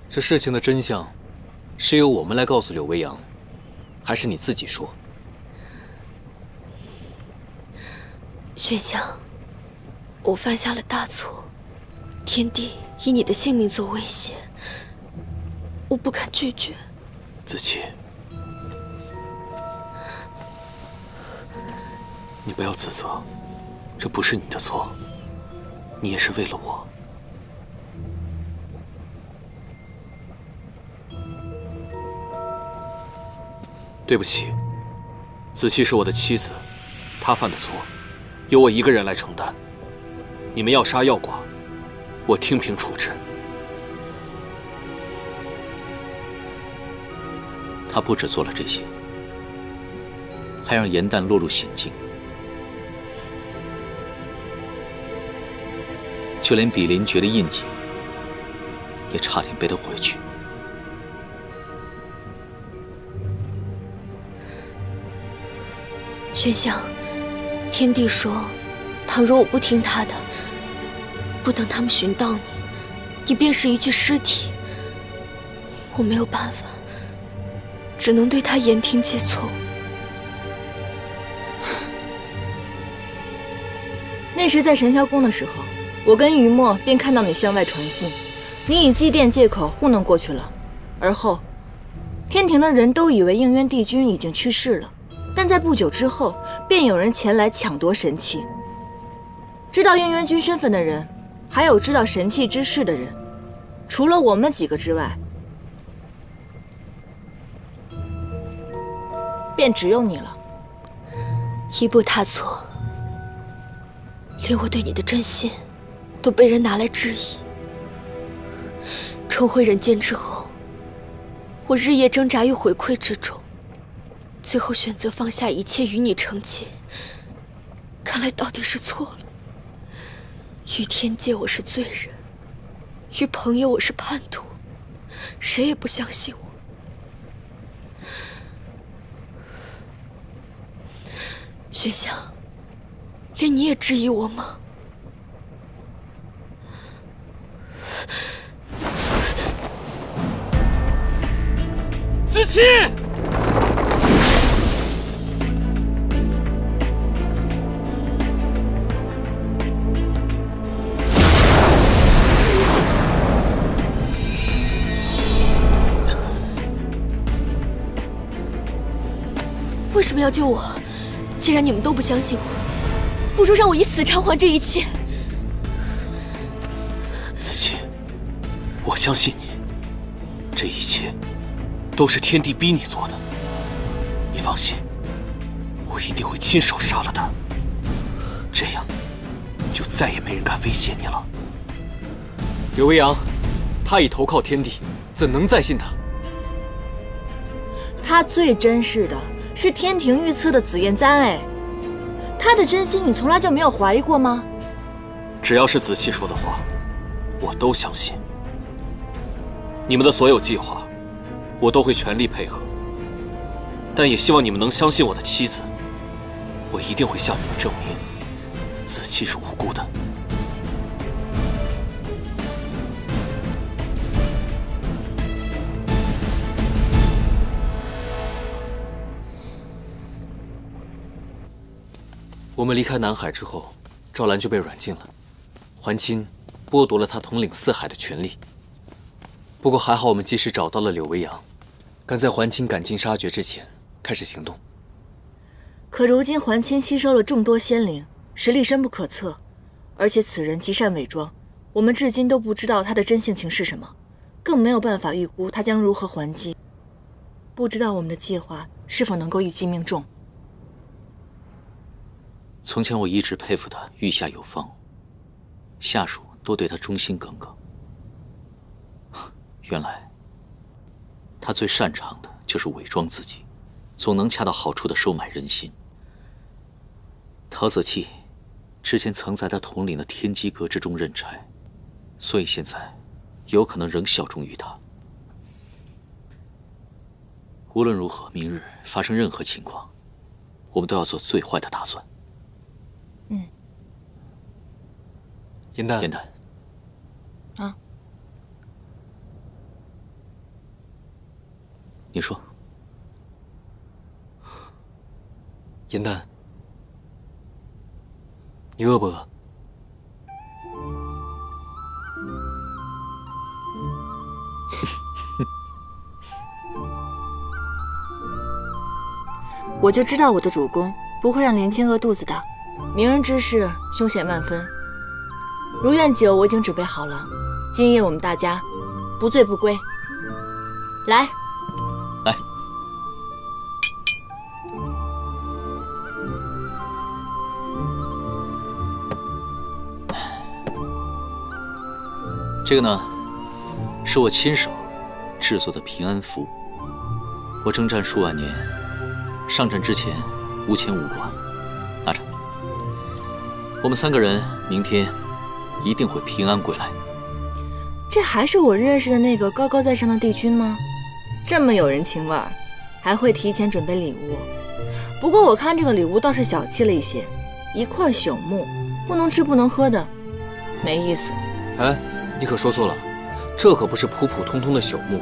这事情的真相，是由我们来告诉柳维阳，还是你自己说？轩香，我犯下了大错，天帝以你的性命做威胁，我不敢拒绝。子期，你不要自责，这不是你的错，你也是为了我。对不起，子期是我的妻子，她犯的错，由我一个人来承担。你们要杀要剐，我听凭处置。他不止做了这些，还让严旦落入险境。就连比邻诀的印记，也差点被他毁去。轩香，天帝说，倘若我不听他的，不等他们寻到你，你便是一具尸体。我没有办法，只能对他言听计从。那时在神霄宫的时候，我跟于墨便看到你向外传信，你以祭奠借口糊弄过去了，而后天庭的人都以为应渊帝君已经去世了，但在不久之后，便有人前来抢夺神器。知道应渊君身份的人，还有知道神器之事的人，除了我们几个之外，便只有你了。一步踏错，连我对你的真心都被人拿来质疑。重回人间之后，我日夜挣扎于回馈之中，最后选择放下一切与你成亲。看来到底是错了。于天界我是罪人，于朋友我是叛徒，谁也不相信我。雪香，连你也质疑我吗？子期！为什么要救我？既然你们都不相信我，不如让我以死偿还这一切。子期，我相信你，这一切都是天帝逼你做的。你放心，我一定会亲手杀了他，这样就再也没人敢威胁你了。柳微阳，他已投靠天帝，怎能再信他？他最珍视的是天庭御赐的紫燕簪，哎，他的真心你从来就没有怀疑过吗？只要是子期说的话，我都相信。你们的所有计划，我都会全力配合。但也希望你们能相信我的妻子，我一定会向你们证明，子期是无辜的。我们离开南海之后，赵兰就被软禁了，桓钦剥夺了他统领四海的权利。不过还好，我们及时找到了柳微阳，赶在桓钦赶尽杀绝之前开始行动。可如今桓钦吸收了众多仙灵，实力深不可测，而且此人极善伪装，我们至今都不知道他的真性情是什么，更没有办法预估他将如何还击。不知道我们的计划是否能够一击命中。从前我一直佩服他御下有方，下属都对他忠心耿耿。原来他最擅长的就是伪装自己，总能恰到好处地收买人心。陶子期之前曾在他统领的天机阁之中任差，所以现在有可能仍效忠于他。无论如何，明日发生任何情况，我们都要做最坏的打算。颜淡，颜淡，啊，你说。颜淡，你饿不饿？我就知道我的主公不会让连青饿肚子的。明日之事凶险万分，如愿酒我已经准备好了，今夜我们大家不醉不归。来，来，这个呢，是我亲手制作的平安符。我征战数万年，上阵之前无牵无挂。拿着，我们3个人明天一定会平安归来。这还是我认识的那个高高在上的帝君吗？这么有人情味儿，还会提前准备礼物。不过我看这个礼物倒是小气了一些，1块朽木，不能吃不能喝的，没意思。哎，你可说错了，这可不是普普通通的朽木，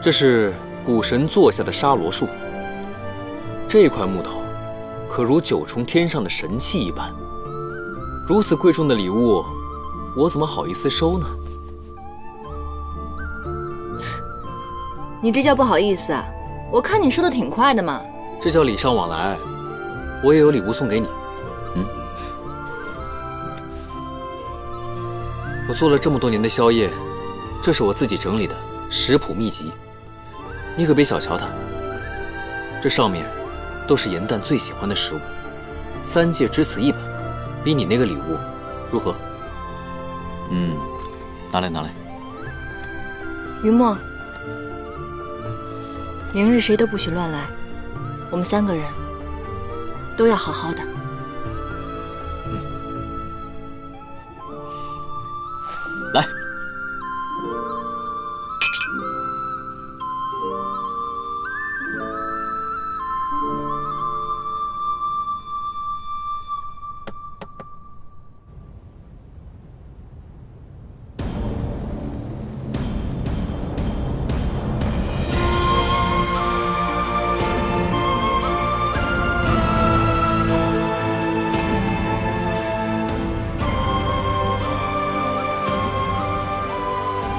这是古神座下的沙罗树。这块木头可如9重天上的神器一般，如此贵重的礼物，我怎么好意思收呢？你这叫不好意思啊？我看你说的挺快的嘛。这叫礼尚往来，我也有礼物送给你。我做了这么多年的宵夜，这是我自己整理的食谱秘籍，你可别小瞧它。这上面都是严旦最喜欢的食物，3界只此一本，比你那个礼物如何？拿来拿来。云墨，明日谁都不许乱来，我们3个人都要好好的。来。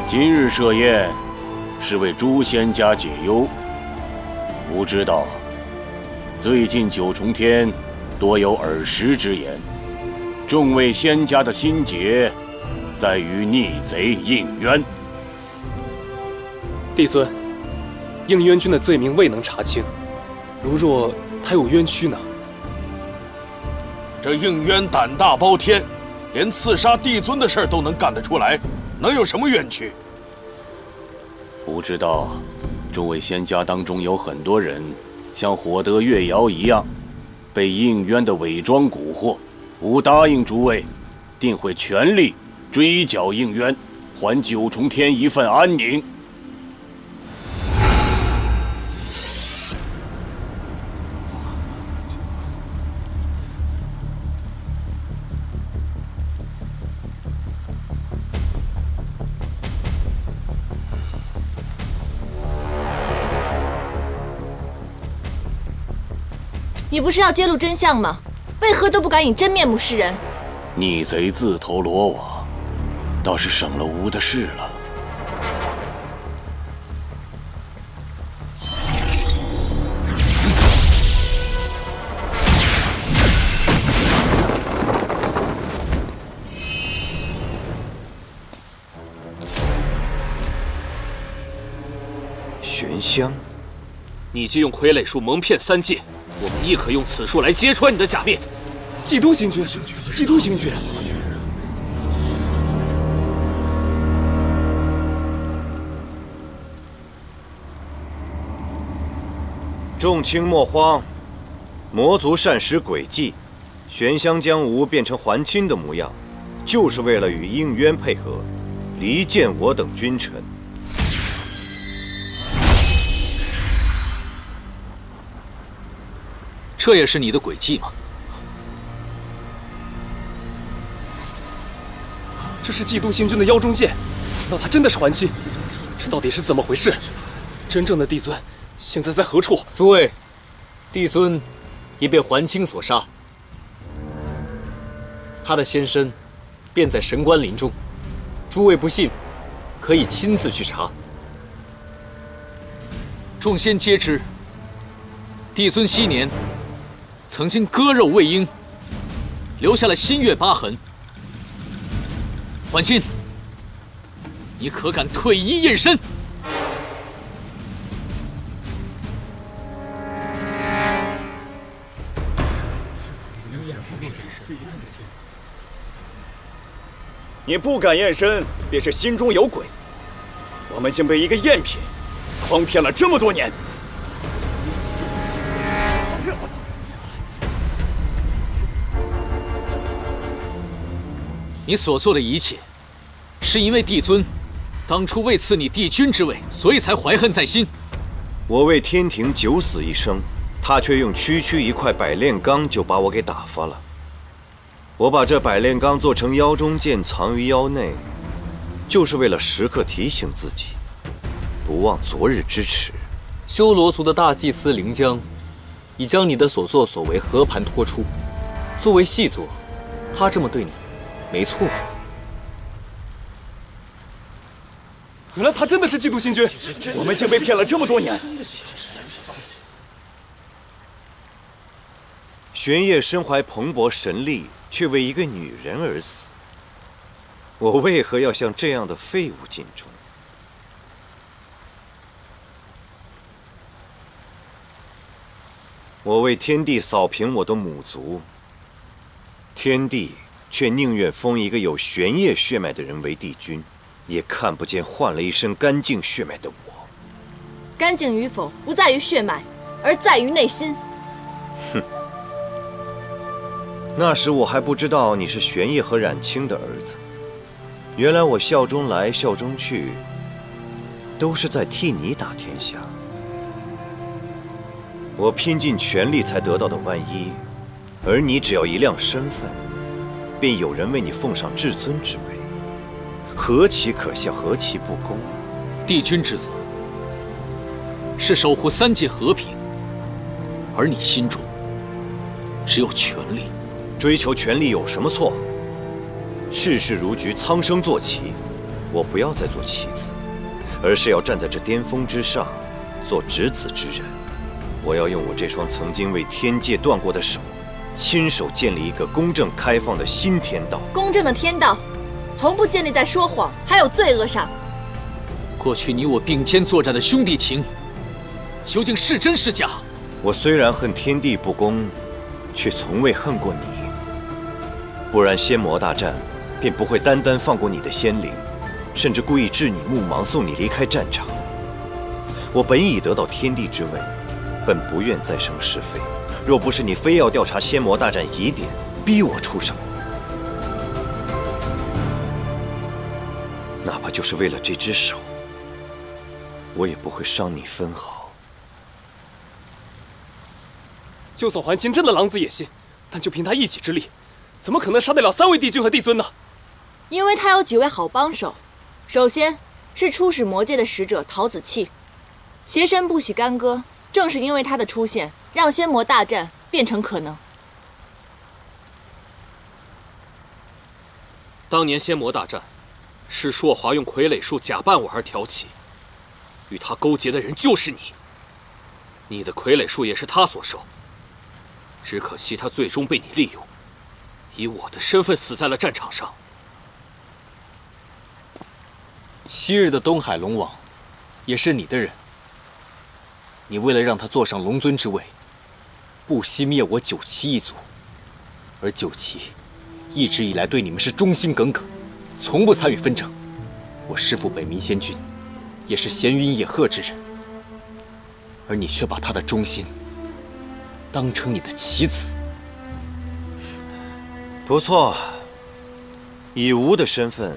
今日设宴，是为诸仙家解忧。吾知道，最近九重天多有耳时之言，众位仙家的心结，在于逆贼应渊。帝孙，应渊君的罪名未能查清，如若他有冤屈呢？这应渊胆大包天，连刺杀帝尊的事儿都能干得出来，能有什么冤屈？吾知道，诸位仙家当中有很多人像火德月瑶一样，被应渊的伪装蛊惑。吾答应诸位，定会全力追剿应渊，还九重天一份安宁。你不是要揭露真相吗？为何都不敢以真面目示人？逆贼自投罗网，倒是省了吾的事了。玄香，你既用傀儡术蒙骗3界，我们亦可用此术来揭穿你的假面。基督星君，基督星君。众卿莫慌，魔族善使诡计，玄香将吾变成还清的模样，就是为了与应渊配合，离间我等君臣。这也是你的诡计吗？这是基督星君的腰中剑，难道他真的是还清？这到底是怎么回事？真正的帝尊现在在何处？诸位，帝尊已被还清所杀，他的仙身便在神官林中。诸位不信，可以亲自去查。众仙皆知，帝尊昔年曾经割肉喂鹰，留下了心月疤痕。还清，你可敢退一验身？你不敢验身，便是心中有鬼。我们竟被一个赝品诓骗了这么多年。你所做的一切，是因为帝尊当初未赐你帝君之位，所以才怀恨在心。我为天庭九死一生，他却用区区一块百炼钢就把我给打发了。我把这百炼钢做成腰中剑，藏于腰内，就是为了时刻提醒自己，不忘昨日之耻。修罗族的大祭司灵江，已将你的所作所为和盘托出。作为细作，他这么对你，没错。原来他真的是嫉妒星君，我们竟被骗了这么多年。玄烨身怀蓬勃神力，却为一个女人而死。我为何要向这样的废物尽忠？我为天帝扫平我的母族，天帝却宁愿封一个有玄烨血脉的人为帝君，也看不见换了一身干净血脉的我。干净与否不在于血脉，而在于内心。哼。那时我还不知道你是玄烨和冉青的儿子，原来我效忠来效忠去，都是在替你打天下。我拼尽全力才得到的万一，而你只要一亮身份，便有人为你奉上至尊之位，何其可笑，何其不公！帝君之责是守护三界和平，而你心中只有权力。追求权力有什么错？世事如局，苍生坐骑，我不要再做棋子，而是要站在这巅峰之上，做执子之人。我要用我这双曾经为天界断过的手，亲手建立一个公正开放的新天道。公正的天道，从不建立在说谎还有罪恶上。过去你我并肩作战的兄弟情，究竟是真是假？我虽然恨天地不公，却从未恨过你。不然仙魔大战便不会单单放过你的仙灵，甚至故意置你目盲，送你离开战场。我本已得到天地之位，本不愿再生是非。若不是你非要调查仙魔大战疑点，逼我出手，哪怕就是为了这只手，我也不会伤你分毫。就算桓清真的狼子野心，但就凭他一己之力，怎么可能杀得了3位帝君和帝尊呢？因为他有几位好帮手，首先是出使魔界的使者陶子气，邪神不喜干戈，正是因为他的出现，让仙魔大战变成可能。当年仙魔大战，是硕华用傀儡术假扮我而挑起，与他勾结的人就是你。你的傀儡术也是他所授，只可惜他最终被你利用，以我的身份死在了战场上。昔日的东海龙王，也是你的人。你为了让他坐上龙尊之位，不惜灭我九岐一族，而九岐一直以来对你们是忠心耿耿，从不参与纷争。我师父北冥仙君，也是闲云野鹤之人，而你却把他的忠心当成你的棋子。不错，以吾的身份，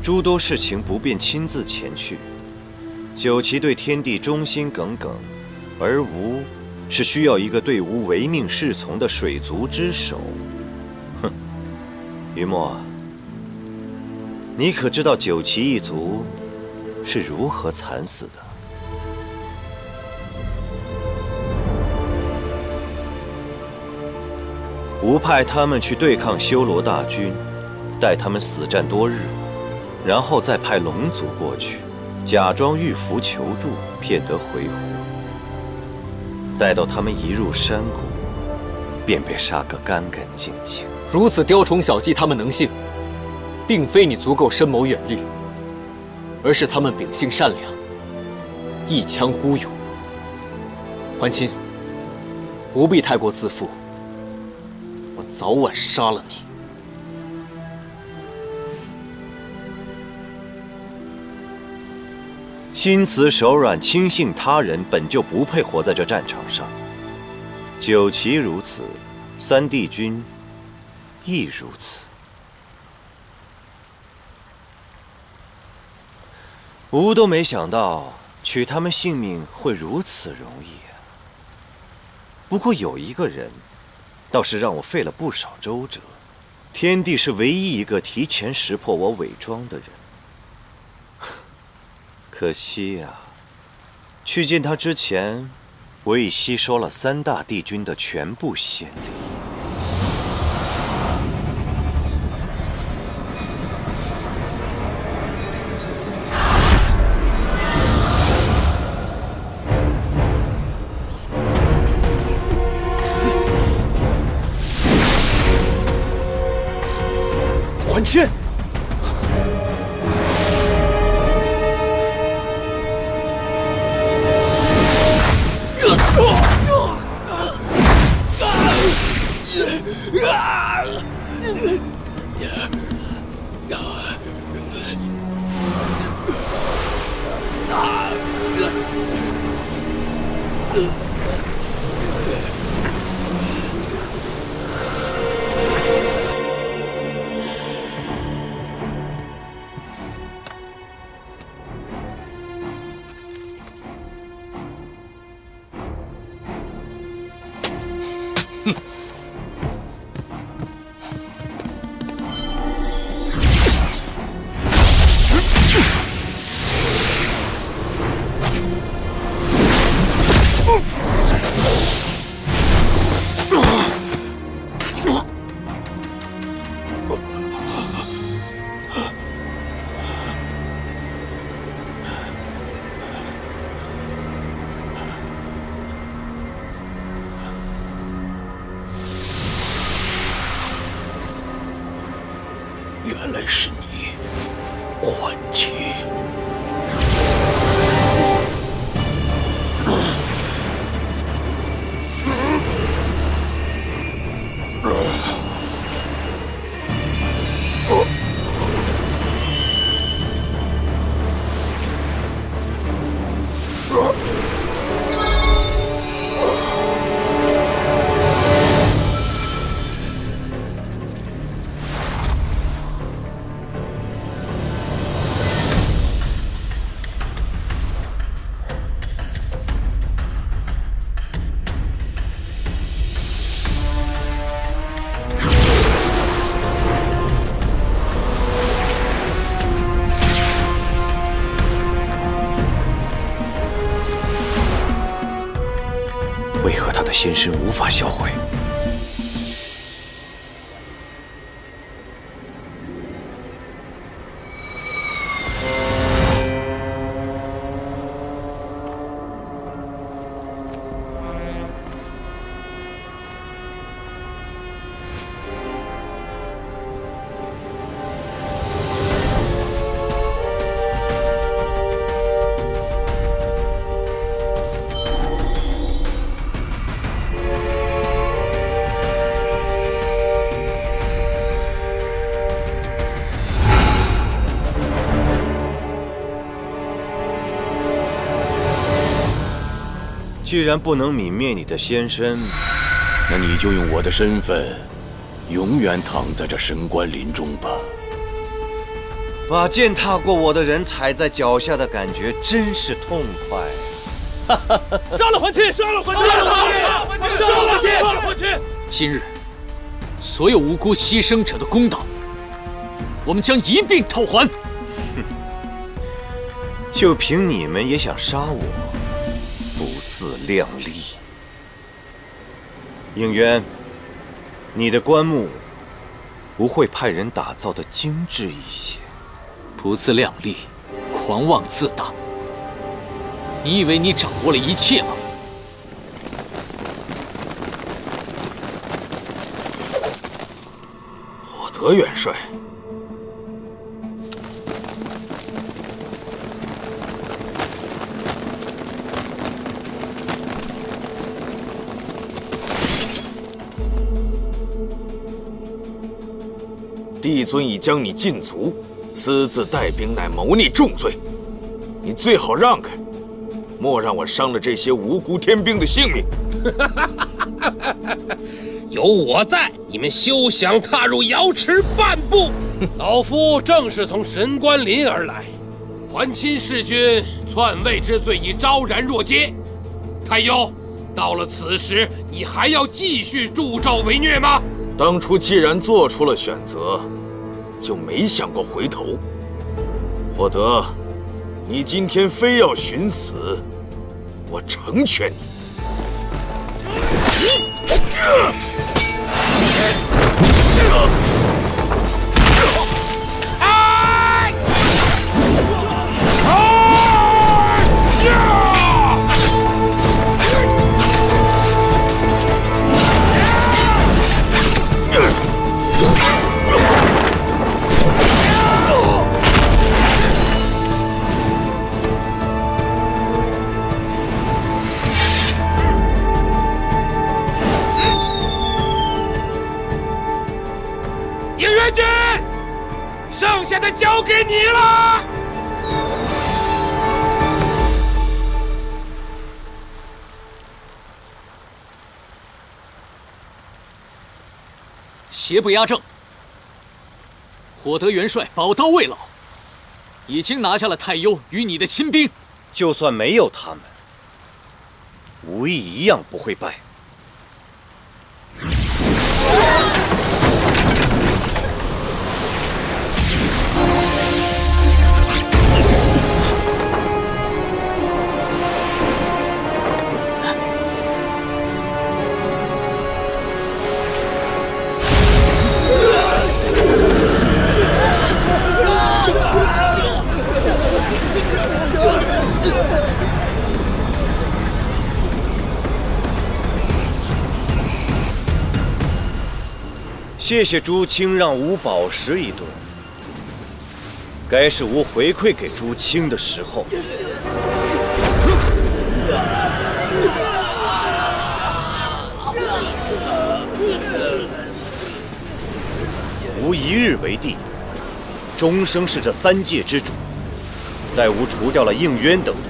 诸多事情不便亲自前去。九岐对天地忠心耿耿，而吾是需要一个对吾唯命是从的水族之首。哼，于墨，你可知道九岐一族是如何惨死的？吾派他们去对抗修罗大军，待他们死战多日，然后再派龙族过去，假装遇伏求助，骗得回鹘。待到他们一入山谷，便被杀个干干净净。如此雕虫小技，他们能信，并非你足够深谋远虑，而是他们秉性善良，一腔孤勇。桓钦，不必太过自负，我早晚杀了你。心慈手软、轻信他人，本就不配活在这战场上。九岐如此，三帝君亦如此。吾都没想到取他们性命会如此容易啊！不过有一个人，倒是让我费了不少周折。天帝是唯一一个提前识破我伪装的人。可惜呀，去见他之前，我已吸收了3大帝君的全部仙力。亲。原来是你，缓气。为何他的仙身无法销毁？既然不能泯灭你的仙身，那你就用我的身份，永远躺在这神官林中吧。把践踏过我的人踩在脚下的感觉真是痛快。杀了还清！杀了还清！杀了还清！杀了还清！杀了还清！今日，所有无辜牺牲者的公道，我们将一并讨还。就凭你们也想杀我？不自量力！应渊，你的棺木不会派人打造的精致一些？不自量力，狂妄自大。你以为你掌握了一切吗？火德元帅。帝尊已将你禁足，私自带兵乃谋逆重罪，你最好让开，莫让我伤了这些无辜天兵的性命。有我在，你们休想踏入瑶池半步。老夫正是从神官林而来，还亲弑君篡位之罪已昭然若揭。太幽，到了此时，你还要继续助纣为虐吗？当初既然做出了选择，就没想过回头。火德，你今天非要寻死，我成全你。剩下的交给你了。邪不压正，火德元帅宝刀未老，已经拿下了太幽与你的亲兵。就算没有他们，无意一样不会败。谢谢朱清让吾饱食一顿，该是吾回馈给朱清的时候。吾一日为帝，终生是这3界之主。待吾除掉了应渊等人，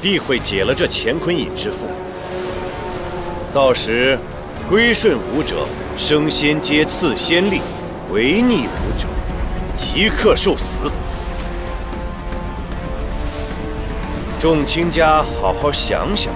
必会解了这乾坤尹之缚。到时，归顺吾者升仙阶赐仙力，违逆吾者即刻受死。众卿家好好想想。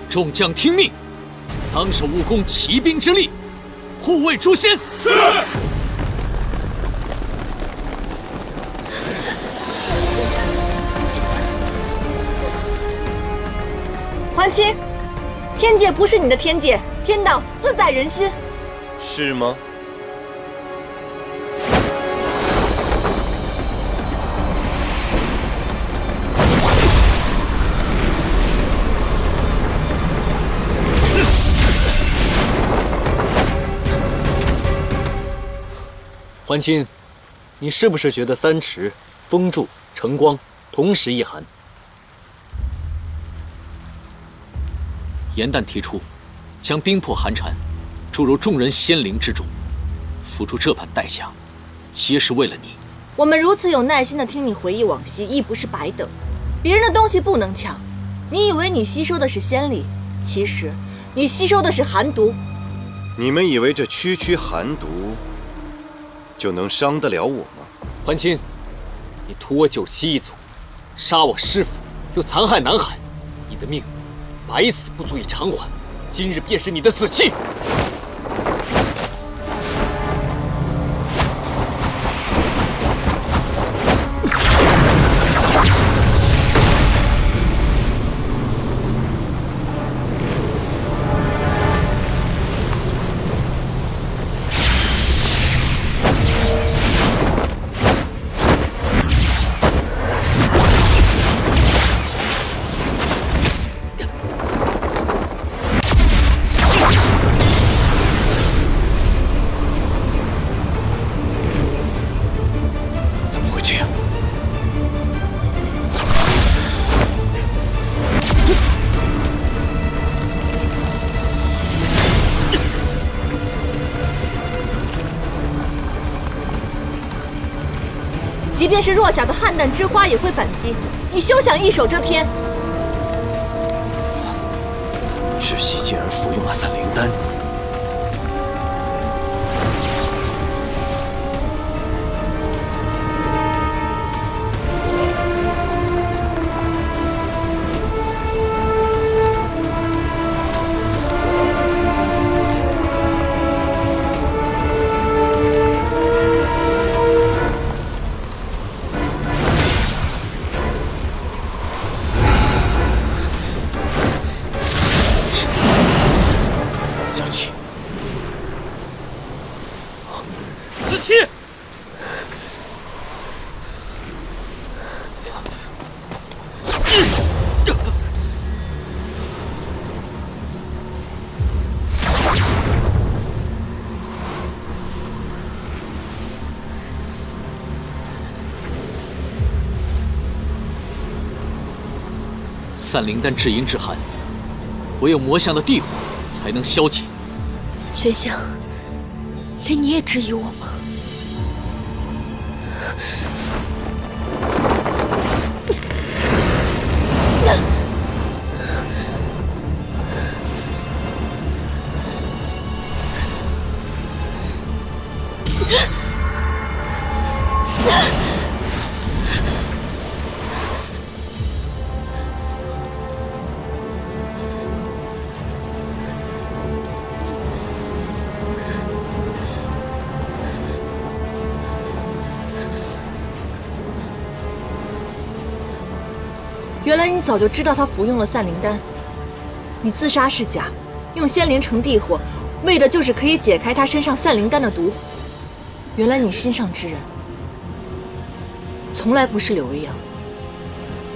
众将听命，当守武功骑兵之力，护卫诛仙。是。桓清，天界不是你的天界，天道自在人心。是吗？桓清，你是不是觉得三池、风柱、晨光同时一寒？严旦提出，将冰魄寒蝉注入众人仙灵之中，付出这般代价，皆是为了你。我们如此有耐心地听你回忆往昔，亦不是白等。别人的东西不能抢，你以为你吸收的是仙力，其实你吸收的是寒毒。你们以为这区区寒毒就能伤得了我吗？桓清，你屠我9期一族，杀我师父，又残害南海，你的命百死不足以偿还，今日便是你的死期。即便是弱小的汉旦之花也会反击，你休想一手遮天。窒息竟然服用了散灵丹。散灵丹至阴至寒，唯有魔相的地火才能消解。玄香，连你也质疑我吗？原来你早就知道他服用了散灵丹，你自杀是假，用仙灵成地火，为的就是可以解开他身上散灵丹的毒。原来你心上之人，从来不是柳微阳，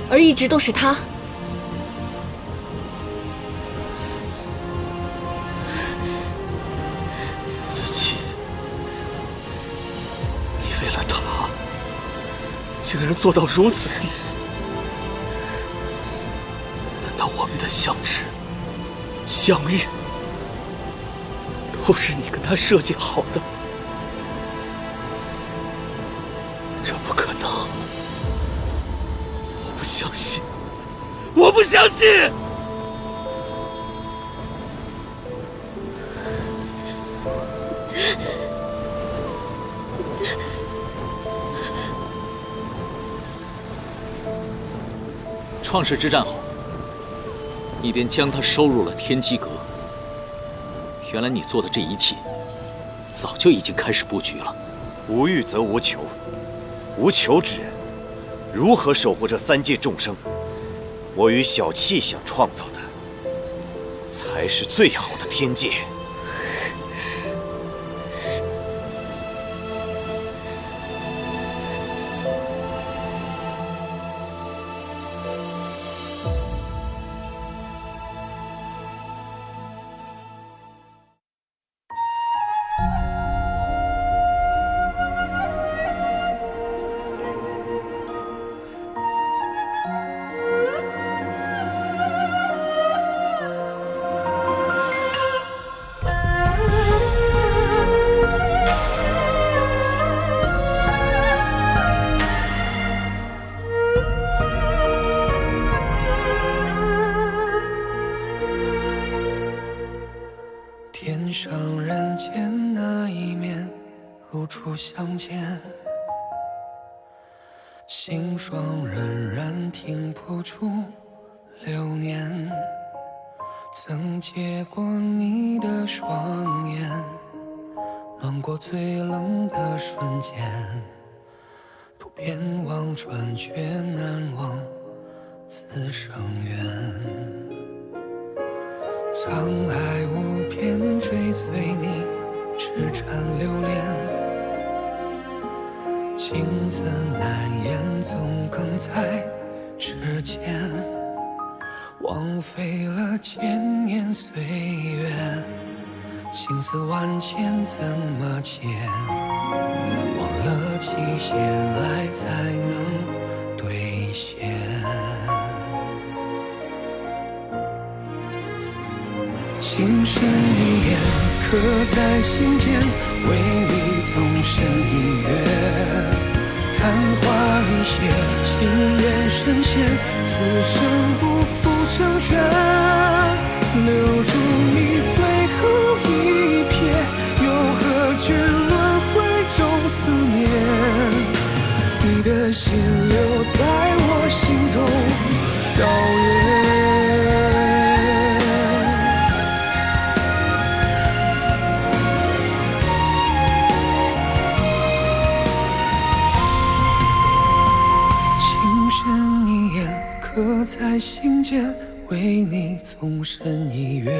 而一直都是他。子期，你为了他，竟然做到如此地。我们的相知、相遇，都是你跟他设计好的，这不可能！我不相信，我不相信！创世之战后，你便将他收入了天机阁。原来你做的这一切，早就已经开始布局了。无欲则无求，无求之人，如何守护这三界众生？我与小气想创造的，才是最好的天界。天上人间那一面，如初相见。心霜荏苒，停不住流年。曾借过你的双眼，暖过最冷的瞬间。渡边望穿，却难忘此生缘。沧海无边，追随你，痴缠留恋。情字难言，总哽在指尖。枉费了千年岁月，情丝万千怎么解？忘了期限，爱才能兑现。情深一眼，刻在心间，为你纵身一跃。昙花一现，情缘深陷，此生不负成全。留住你最后一瞥，又何惧轮回中思念？你的心留在我心头跳跃。刻在心间，为你纵身一跃。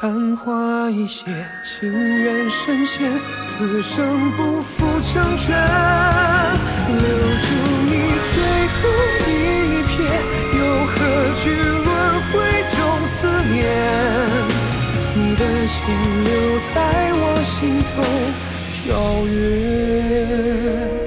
昙花一现，情缘深陷，此生不负成全。留住你最后一瞥，又何惧轮回中思念？你的心留在我心头跳跃。